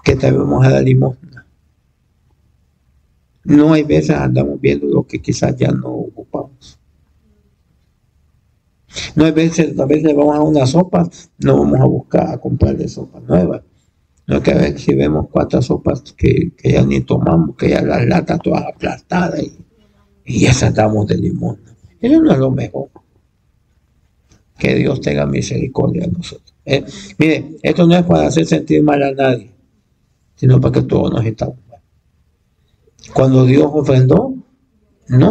que te vamos a dar limosna, No hay veces andamos viendo lo que quizás ya no ocupamos. No hay veces, a veces vamos a una sopa, no vamos a buscar a comprarle sopas nuevas. No, que a ver si vemos 4 sopas que ya ni tomamos, que ya las latas todas aplastadas y esas damos de limón. Eso no es lo mejor. Que Dios tenga misericordia de nosotros. Mire, esto no es para hacer sentir mal a nadie, sino para que todos nos estamos mal. Cuando Dios ofrendó, no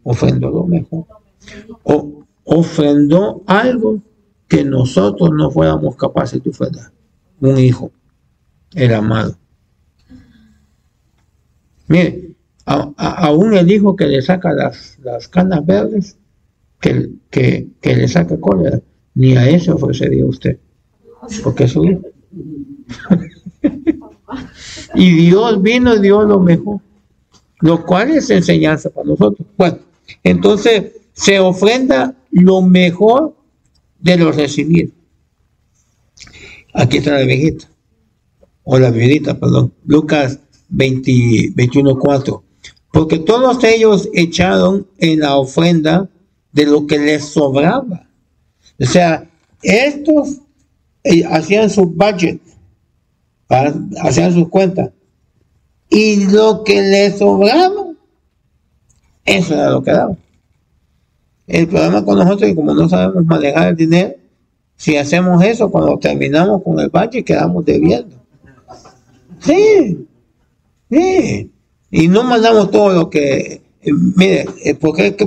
ofrendó lo mejor. Ofrendó algo que nosotros no fuéramos capaces de ofrendar. Un hijo, el amado. Mire, aún el hijo que le saca las canas verdes, que le saca cólera, ni a ese ofrecería usted, porque es su hijo. Y Dios vino y dio lo mejor, lo cual es enseñanza para nosotros. Bueno, entonces se ofrenda lo mejor de lo recibido. Aquí está la viejita, o la viejita, perdón, Lucas 21:4. Porque todos ellos echaron en la ofrenda de lo que les sobraba. O sea, estos hacían su budget, hacían sus cuentas, y lo que les sobraba, eso era lo que daba. El problema con nosotros es que como no sabemos manejar el dinero, si hacemos eso, cuando terminamos con el budget, quedamos debiendo. Sí. Y no mandamos todo lo que... mire, ¿por qué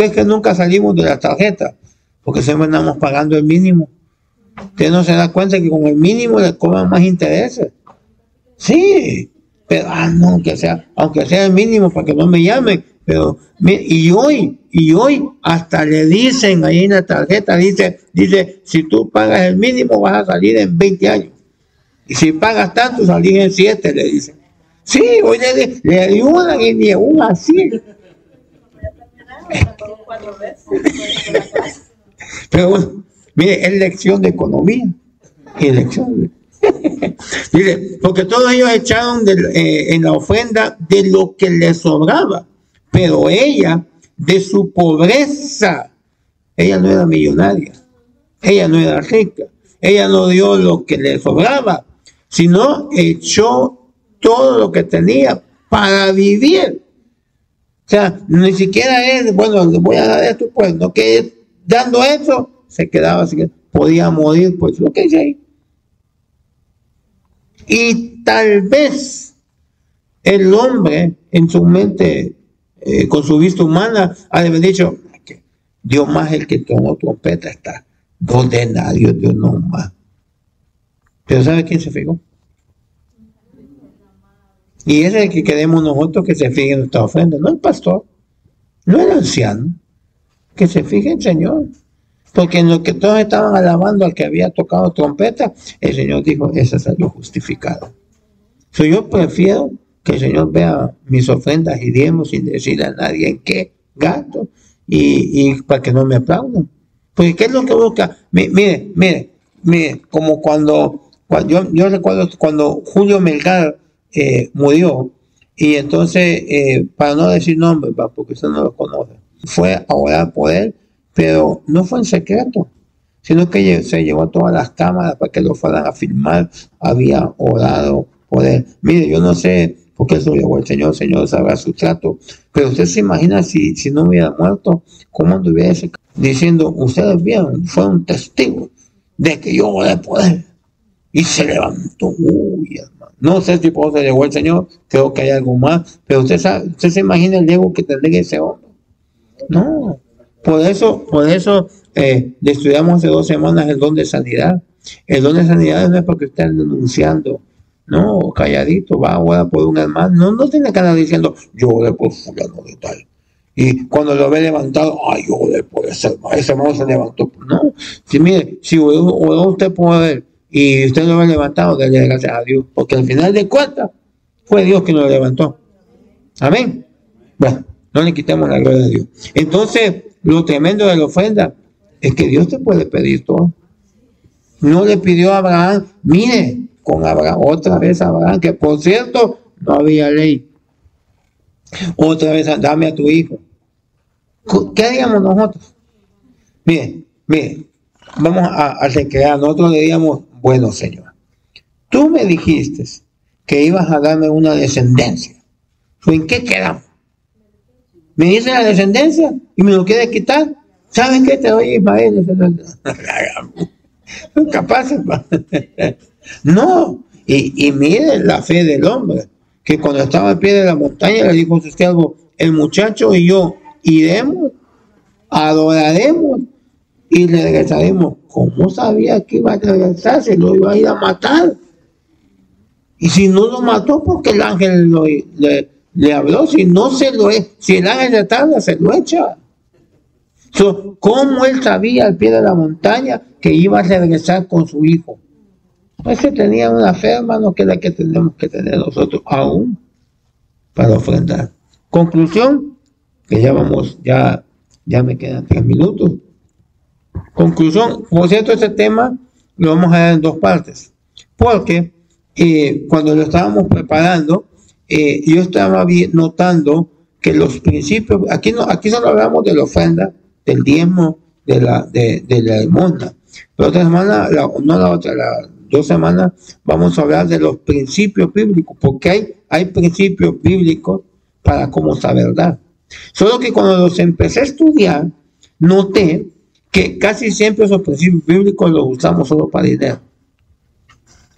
es que nunca salimos de la tarjeta? Porque siempre andamos pagando el mínimo. Usted no se da cuenta que con el mínimo le cobran más intereses. Sí, pero no, aunque sea el mínimo para que no me llamen. Pero y hoy hasta le dicen ahí en la tarjeta, dice, si tú pagas el mínimo vas a salir en 20 años. Y si pagas tanto, salís en 7, le dicen. Sí, hoy le ayudan y ni aún así. Pero bueno, mire, es lección de economía. Mire, porque todos ellos echaron en la ofrenda de lo que les sobraba. Pero ella, de su pobreza, ella no era millonaria, ella no era rica, ella no dio lo que le sobraba, sino echó todo lo que tenía para vivir. O sea, ni siquiera es, bueno, le voy a dar esto, pues, no que dando eso, se quedaba así, podía morir, pues, lo que hice ahí. Y tal vez el hombre en su mente, con su vista humana, ha de haber dicho, Dios más el que tomó trompeta está, 2 denarios, Dios no más. Pero ¿sabe quién se fijó? Y ese es el que queremos nosotros que se fije en nuestra ofrenda, no el pastor, no el anciano, que se fije el Señor. Porque en lo que todos estaban alabando al que había tocado trompeta, el Señor dijo, esa salió justificada. Yo prefiero que el Señor vea mis ofrendas y diezmos sin decirle a nadie en qué gasto y para que no me aplaudan. Porque ¿qué es lo que busca? Mire, como cuando yo recuerdo cuando Julio Melgar murió, y entonces, para no decir nombres, porque usted no lo conoce, fue a orar por él, pero no fue en secreto, sino que se llevó a todas las cámaras para que lo fueran a filmar, había orado por él. Mire, yo no sé por qué se lo llevó el Señor sabrá su trato, pero usted se imagina si no hubiera muerto, cómo anduviese diciendo, ustedes vieron, fue un testigo de que yo oré por él, y se levantó, hermano. No sé si por eso se llevó el Señor, creo que hay algo más, pero usted se imagina el ego que tendría ese hombre. No, por eso le estudiamos hace 2 semanas el don de sanidad. El don de sanidad no es porque estén denunciando, no, calladito, va ahora por un hermano, no tiene que andar diciendo, yo oré por fulano de tal. Y cuando lo ve levantado, yo oré por ese hermano se levantó. No, mire, si oró usted por él, y usted lo ha levantado, dale gracias a Dios, porque al final de cuentas fue Dios quien lo levantó. Amén. Bueno, no le quitemos la gloria a Dios. Entonces, lo tremendo de la ofrenda es que Dios te puede pedir todo. No le pidió a Abraham, mire, con Abraham, otra vez a Abraham, que por cierto no había ley, Otra vez, dame a tu hijo. ¿Qué haríamos nosotros? Mire, vamos a recrear. Nosotros le diríamos, bueno, Señor, tú me dijiste que ibas a darme una descendencia. ¿En qué quedamos? Me dice la descendencia y me lo quieres quitar. ¿Sabes qué? Te doy Ismael. Capaz. No. Y mire la fe del hombre, que cuando estaba al pie de la montaña le dijo a su siervo, el muchacho y yo iremos, adoraremos y le regresaremos. ¿Cómo sabía que iba a regresar? Se lo iba a ir a matar. Y si no lo mató, porque el ángel le habló. Si no se lo es, si el ángel le tarda, se lo echa. ¿Cómo él sabía al pie de la montaña que iba a regresar con su hijo? Pues que tenía una fe, hermano, que es la que tenemos que tener nosotros aún para ofrendar. Conclusión, que ya me quedan 3 minutos. Conclusión, por cierto, este tema lo vamos a dar en 2 partes, porque cuando lo estábamos preparando, yo estaba notando que los principios, aquí solo hablamos de la ofrenda, del diezmo, de la limosna, pero otra semana, las 2 semanas, vamos a hablar de los principios bíblicos, porque hay principios bíblicos para cómo saber dar. Solo que cuando los empecé a estudiar, noté que casi siempre esos principios bíblicos los usamos solo para dinero.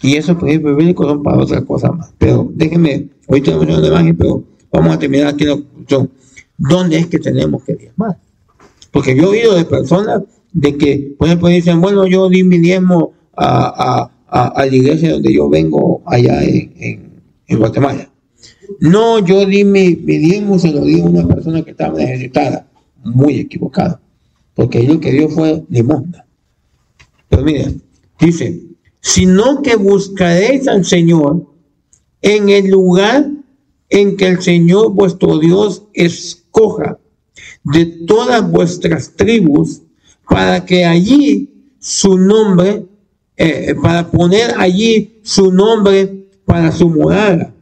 Y esos principios bíblicos son para otras cosas más. Pero déjenme, hoy tenemos una imagen, pero vamos a terminar aquí la conclusión. ¿Dónde es que tenemos que diezmar? Porque yo he oído de personas de que, por ejemplo, dicen, bueno, yo di mi diezmo a la iglesia donde yo vengo allá en Guatemala. No, yo di mi diezmo, se lo di a una persona que estaba necesitada. Muy equivocado, porque lo que dio fue limosna. Pero mire, dice, sino que buscaréis al Señor en el lugar en que el Señor vuestro Dios escoja de todas vuestras tribus, para que allí su nombre, para poner allí su nombre para su morada.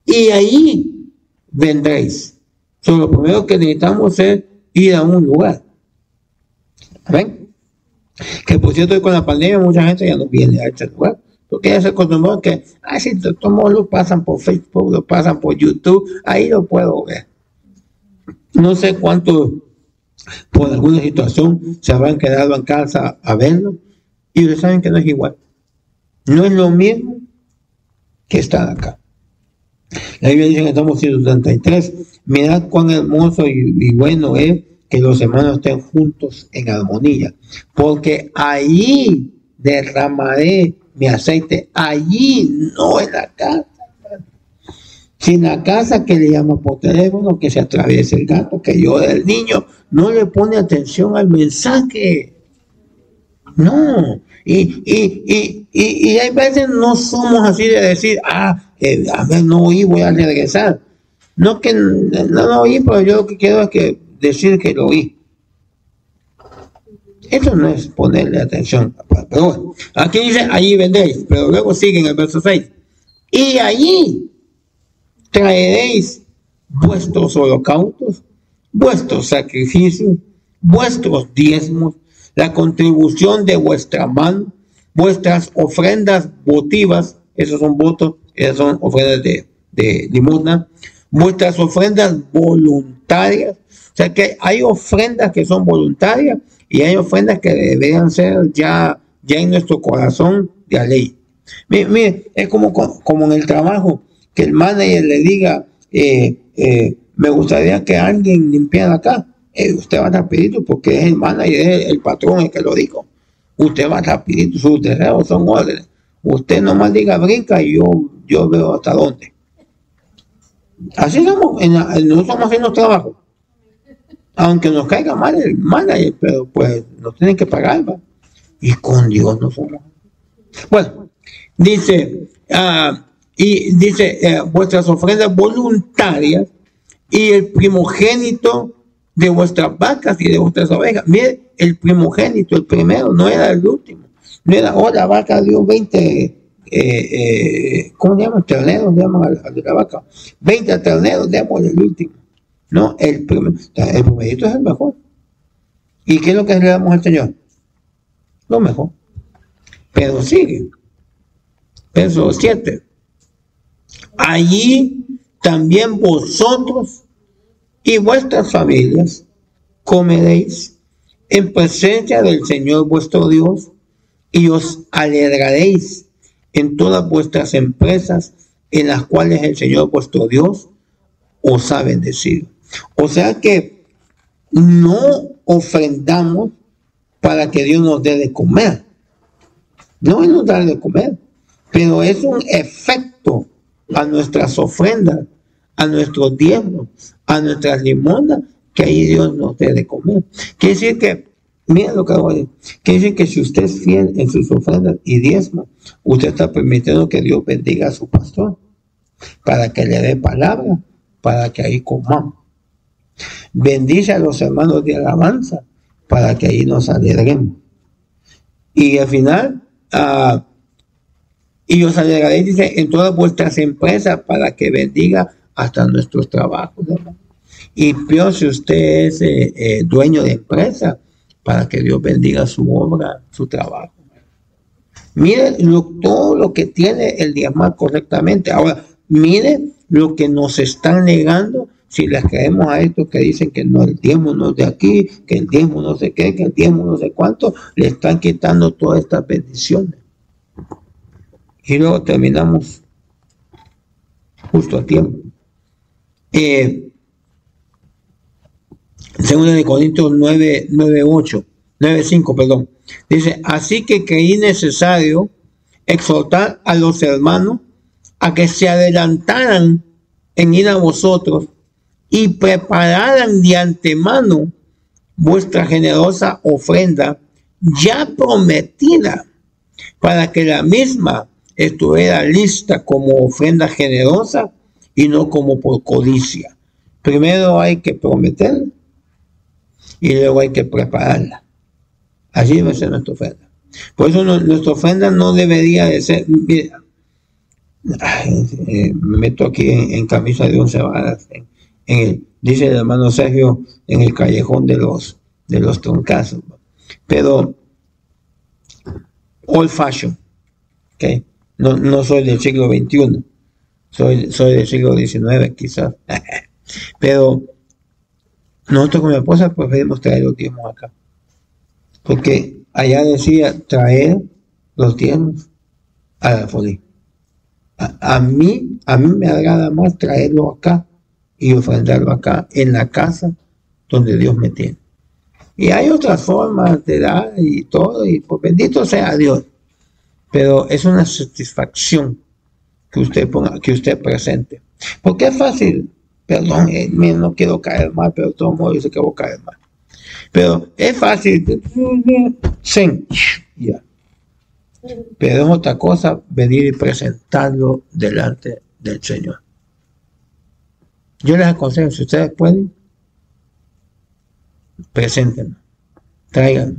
Y allí vendréis. Lo primero que necesitamos es ir a un lugar. ¿Ven? Que por cierto, con la pandemia mucha gente ya no viene a este lugar, porque ya se acostumbró que, si todos lo pasan por Facebook, lo pasan por YouTube, ahí lo puedo ver. No sé cuántos por alguna situación se habrán quedado en casa a verlo, y ustedes saben que no es igual. No es lo mismo que estar acá. La Biblia dice en el Salmo 133, mirad cuán hermoso y bueno es que los hermanos estén juntos en armonía, porque allí derramaré mi aceite, allí, no en la casa. Si en la casa que le llama por teléfono, que se atraviese el gato, que llora el niño, no le pone atención al mensaje. No. Y hay veces no somos así de decir, a ver, no oí, voy a regresar. No que no lo oí, pero yo lo que quiero es que decir que lo oí. Eso no es ponerle atención. Pero bueno, aquí dice, allí vendréis, pero luego sigue en el verso 6. Y allí traeréis vuestros holocaustos, vuestros sacrificios, vuestros diezmos, la contribución de vuestra mano, vuestras ofrendas votivas, esos son votos, esas son ofrendas de limosna, vuestras ofrendas voluntarias. O sea que hay ofrendas que son voluntarias y hay ofrendas que deberían ser ya en nuestro corazón de la ley. Mire, es como en el trabajo, que el manager le diga, me gustaría que alguien limpiara acá. Usted va rapidito porque es el manager, es el patrón el que lo dijo. Usted va rapidito, sus deseos son órdenes. Usted nomás diga brinca y yo veo hasta dónde. Así somos, no somos haciendo trabajo. Aunque nos caiga mal el manager, pero pues nos tienen que pagar, ¿va? Y con Dios no somos. Bueno, dice, vuestras ofrendas voluntarias y el primogénito de vuestras vacas y de vuestras ovejas. Mire, el primogénito, el primero, no era el último. No era, la vaca dio 20 ¿cómo se llaman? Terneros, llaman a la vaca. 20 terneros, démosle el último. No, el primerito es el mejor. ¿Y qué es lo que le damos al Señor? Lo mejor. Pero sigue. Verso 7. Allí también vosotros y vuestras familias comeréis en presencia del Señor vuestro Dios y os alegraréis en todas vuestras empresas en las cuales el Señor vuestro Dios os ha bendecido. O sea que no ofrendamos para que Dios nos dé de comer. No es nos dar de comer, pero es un efecto a nuestras ofrendas, a nuestros diezmos, a nuestras limonas, que ahí Dios nos dé de comer. Quiere decir que, miren lo que voy a decir, quiere decir que si usted es fiel en sus ofrendas y diezmos, usted está permitiendo que Dios bendiga a su pastor, para que le dé palabra, para que ahí comamos. Bendice a los hermanos de alabanza, para que ahí nos alegremos. Y al final, y os alegraréis, dice, en todas vuestras empresas, para que bendiga hasta nuestros trabajos, ¿verdad? Y peor si usted es dueño de empresa, para que Dios bendiga su obra, su trabajo. Mire todo lo que tiene el diezmar correctamente. Ahora, mire lo que nos están negando si les creemos a estos que dicen que no, el diezmo no es de aquí, que el diezmo no sé qué, que el diezmo no sé cuánto, le están quitando todas estas bendiciones. Y luego terminamos justo a tiempo. Segunda de Corintios 9:5, perdón. Dice, así que creí necesario exhortar a los hermanos a que se adelantaran en ir a vosotros y prepararan de antemano vuestra generosa ofrenda ya prometida, para que la misma estuviera lista como ofrenda generosa y no como por codicia. Primero hay que prometer y luego hay que prepararla. Así debe ser nuestra ofrenda. Por eso nuestra ofrenda no debería de ser, mira, me meto aquí en camisa de 11 varas, dice el hermano Sergio, en el callejón de los troncazos, pero old fashion, ¿okay? No soy del siglo XXI, soy del siglo XIX quizás, pero nosotros con mi esposa preferimos traer los diezmos acá, porque allá decía traer los diezmos a la folía. A mí me agrada más traerlo acá y ofrendarlo acá, en la casa donde Dios me tiene. Y hay otras formas de dar y todo, y pues bendito sea Dios. Pero es una satisfacción que usted ponga, que usted presente. Porque es fácil, perdón, no quiero caer mal, pero de todos modos yo sé que voy a caer mal. Pero es fácil, ya. Pero es otra cosa venir y presentarlo delante del Señor. Yo les aconsejo, si ustedes pueden, preséntenlo, tráiganlo.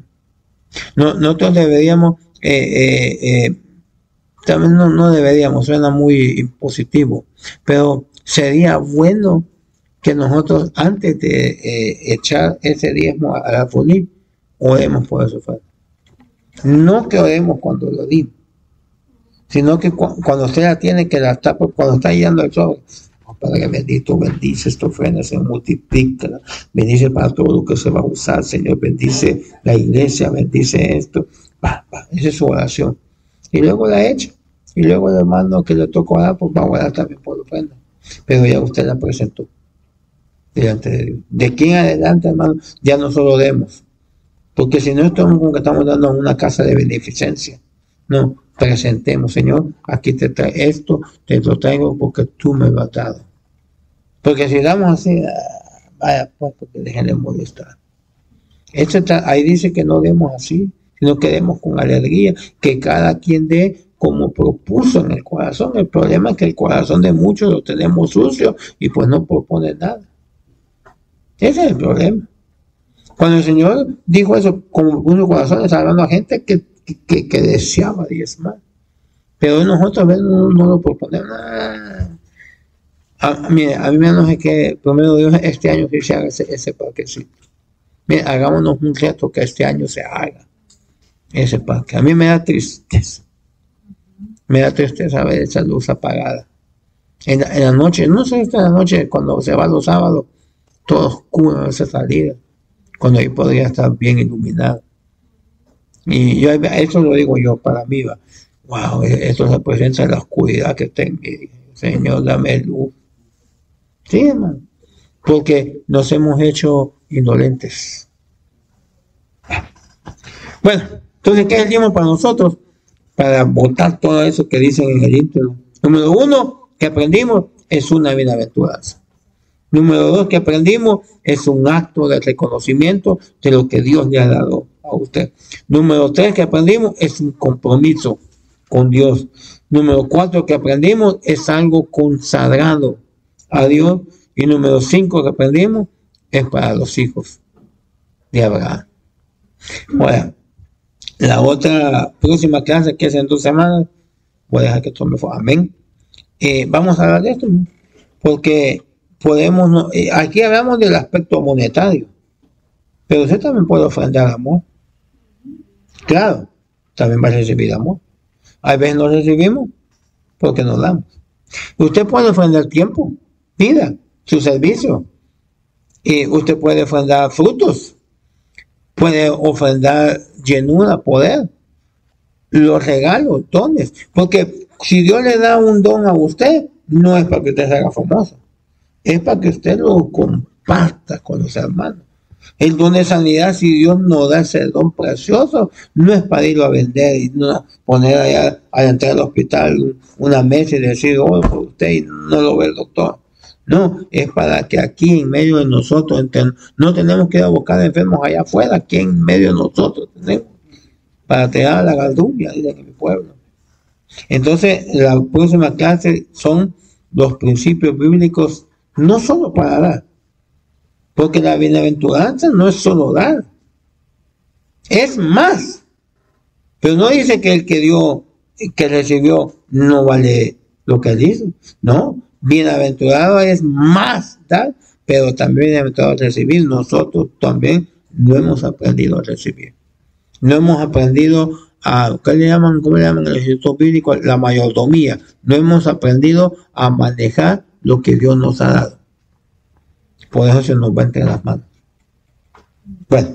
Nosotros deberíamos, también no deberíamos, suena muy impositivo, pero sería bueno que nosotros, antes de echar ese diezmo a la folía, oremos por eso. No que oremos cuando lo dimos, sino que cuando usted la tiene, que la está, cuando está guiando el sobre, Padre bendito, bendice esta ofrenda, se multiplica, bendice para todo lo que se va a usar, Señor, bendice la iglesia, bendice esto, esa es su oración, y luego la echa, y luego el hermano que le tocó orar, pues va a orar también por la ofrenda, pero ya usted la presentó delante de Dios. De aquí en adelante, hermano, ya no solo demos, porque si no estamos como que estamos dando una casa de beneficencia, no, presentemos, Señor, aquí te trae esto, te lo traigo porque tú me lo has dado. Porque si damos así, vaya, pues, porque déjenle molestar. Ahí dice que no demos así, sino que demos con alegría, que cada quien dé como propuso en el corazón. El problema es que el corazón de muchos lo tenemos sucio y pues no propone nada. Ese es el problema. Cuando el Señor dijo eso, como puso corazón, estaba hablando a gente que deseaba diezmar. pero nosotros a veces no lo proponemos. Mire, a mí me enoja que, primero Dios, este año que se haga ese parquecito. Mire, hagámonos un reto que este año se haga ese parque. A mí me da tristeza. Me da tristeza ver esa luz apagada. En la noche, no sé, esta la noche, cuando se va los sábados, todo oscuro esa salida, cuando ahí podría estar bien iluminado. Y yo, eso lo digo yo para mí, va. Wow, esto representa la oscuridad que está en mí. Señor, dame luz. Sí, hermano, porque nos hemos hecho indolentes. Bueno, entonces, ¿qué es el tiempo para nosotros? Para votar todo eso que dicen en el intro. Número 1, que aprendimos, es una bienaventuranza. Número 2, que aprendimos, es un acto de reconocimiento de lo que Dios le ha dado a usted. Número 3, que aprendimos, es un compromiso con Dios. Número 4, que aprendimos, es algo consagrado a Dios. Y número 5, que aprendimos, es para los hijos de Abraham. Bueno, la otra próxima clase, que es en 2 semanas, voy a dejar que tome fuego. Amén. Vamos a hablar de esto, porque podemos, aquí hablamos del aspecto monetario, pero usted también puede ofrendar amor. Claro, también va a recibir amor. A veces no recibimos porque nos damos. Usted puede ofrendar tiempo, vida, su servicio. Y usted puede ofrendar frutos. Puede ofrendar llenura, poder. Los regalos, dones. Porque si Dios le da un don a usted, no es para que usted se haga famoso. Es para que usted lo comparta con los hermanos. El don de sanidad, si Dios nos da ese don precioso, no es para irlo a vender y no poner allá a entrar al hospital una mesa y decir, oh, por usted, y no lo ve el doctor. No, es para que aquí en medio de nosotros, no tenemos que ir a buscar enfermos allá afuera, aquí en medio de nosotros tenemos para tirar la galdumia, dicen en mi pueblo. Entonces, la próxima clase son los principios bíblicos, no solo para dar, porque la bienaventuranza no es solo dar, es más. Pero no dice que el que dio, que recibió, no vale lo que él hizo. No, bienaventurado es más dar, pero también bienaventurado recibir. Nosotros también no hemos aprendido a recibir. No hemos aprendido a, ¿cómo le llaman en el instituto bíblico? La mayordomía. No hemos aprendido a manejar lo que Dios nos ha dado. Por eso se nos va entre las manos. Bueno,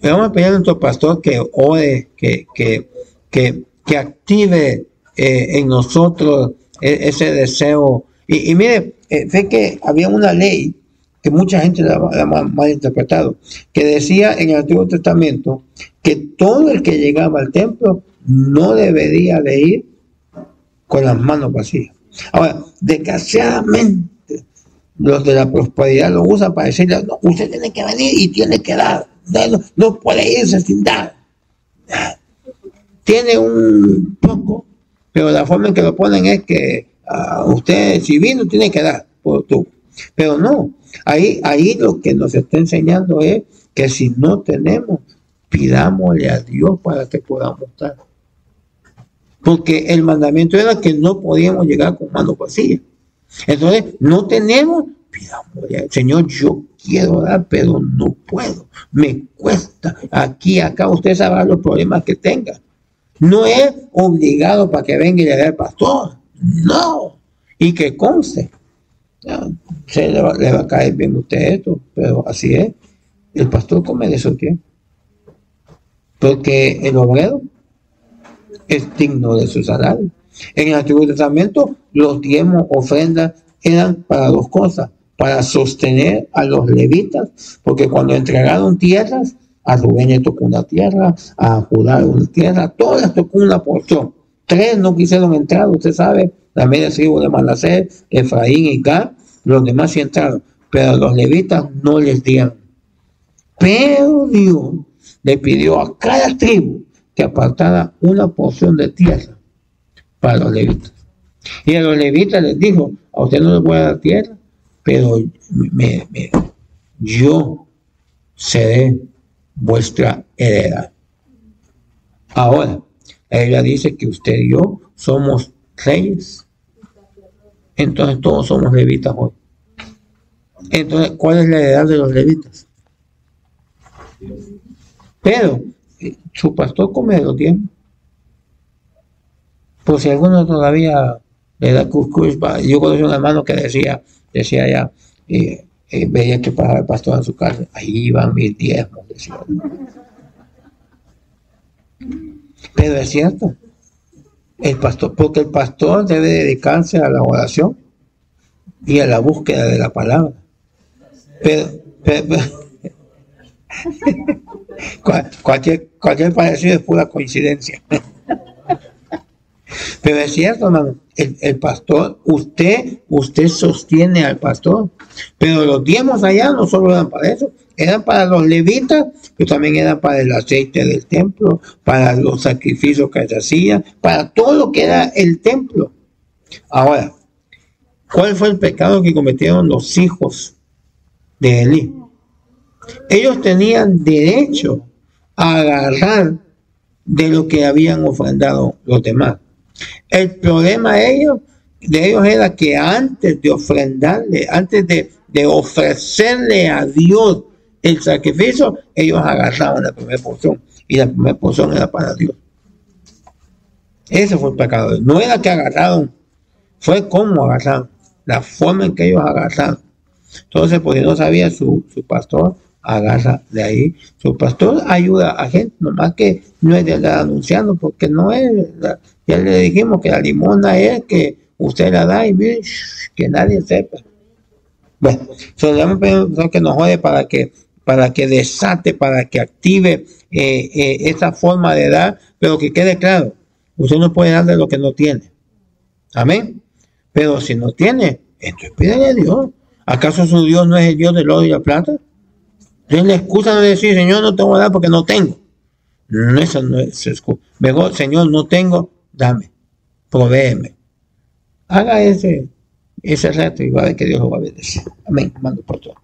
vamos a pedir a nuestro pastor que ore, que active en nosotros ese deseo. Y mire, sé que había una ley que mucha gente la ha malinterpretado, que decía en el Antiguo Testamento que todo el que llegaba al templo no debería de ir con las manos vacías. Ahora, desgraciadamente, los de la prosperidad lo usan para decirle, no, usted tiene que venir y tiene que dar, no puede irse sin dar. Tiene un poco, pero la forma en que lo ponen es que usted, si vino, tiene que dar por tú. Pero no, ahí lo que nos está enseñando es que si no tenemos, pidámosle a Dios para que podamos dar. Porque el mandamiento era que no podíamos llegar con manos vacías. Entonces, no tenemos, pidámosle al Señor, yo quiero dar, pero no puedo, me cuesta, acá, usted sabrá los problemas que tenga. No es obligado para que venga y le dé al pastor, no, y que conste, se le va a caer bien a usted esto, pero así es, el pastor come de eso tiempo, porque el obrero es digno de su salario. En el Antiguo Testamento, los diezmos, ofrendas, eran para 2 cosas: para sostener a los levitas, porque cuando entregaron tierras, a Rubén le tocó una tierra, a Judá una tierra, todas les tocó una porción. 3 no quisieron entrar, usted sabe, la media tribu de Manasés, Efraín y Gad, los demás sí entraron, pero a los levitas no les dieron. Pero Dios le pidió a cada tribu que apartara una porción de tierra para los levitas. Y a los levitas les dijo, a usted no les voy a dar tierra, pero yo seré vuestra heredad. Ahora, Ella dice que usted y yo somos reyes. Entonces todos somos levitas hoy. Entonces, ¿cuál es la edad de los levitas? Pero su pastor come de los diezmos. Por si alguno todavía le da cuscús, yo conocí un hermano que decía ya, veía que pasaba el pastor en su casa, ahí van mis diezmos, decía. Pero es cierto, el pastor, porque el pastor debe dedicarse a la oración y a la búsqueda de la palabra. Pero cualquier parecido es pura coincidencia. Pero es cierto, hermano, el pastor, usted sostiene al pastor, pero los diezmos allá no solo eran para eso, eran para los levitas, pero también eran para el aceite del templo, para los sacrificios que se hacían, para todo lo que era el templo. Ahora, ¿cuál fue el pecado que cometieron los hijos de Elí? Ellos tenían derecho a agarrar de lo que habían ofrendado los demás. El problema de ellos era que antes de ofrendarle, antes de ofrecerle a Dios el sacrificio, ellos agarraban la primera porción, y la primera porción era para Dios. Ese fue el pecado. No era que agarraron, fue cómo agarraron, la forma en que ellos agarraron. Entonces, porque no sabía su pastor, agarra de ahí. Su pastor ayuda a gente, nomás que no es de andar anunciando, porque no es, ya le dijimos que la limosna es que usted la da y mire, que nadie sepa. Bueno, solemos pensar que nos jode para que desate, para que active esa forma de dar, pero que quede claro, usted no puede dar de lo que no tiene. Amén. Pero si no tiene, entonces pídele a Dios. ¿Acaso su Dios no es el Dios del oro y la plata? Entonces la excusa de decir, Señor, no te voy a dar porque no tengo. No, eso no es excusa. Mejor, Señor, no tengo, dame, provéeme. Haga ese reto y va a ver que Dios lo va a bendecir. Amén. Mando por todo.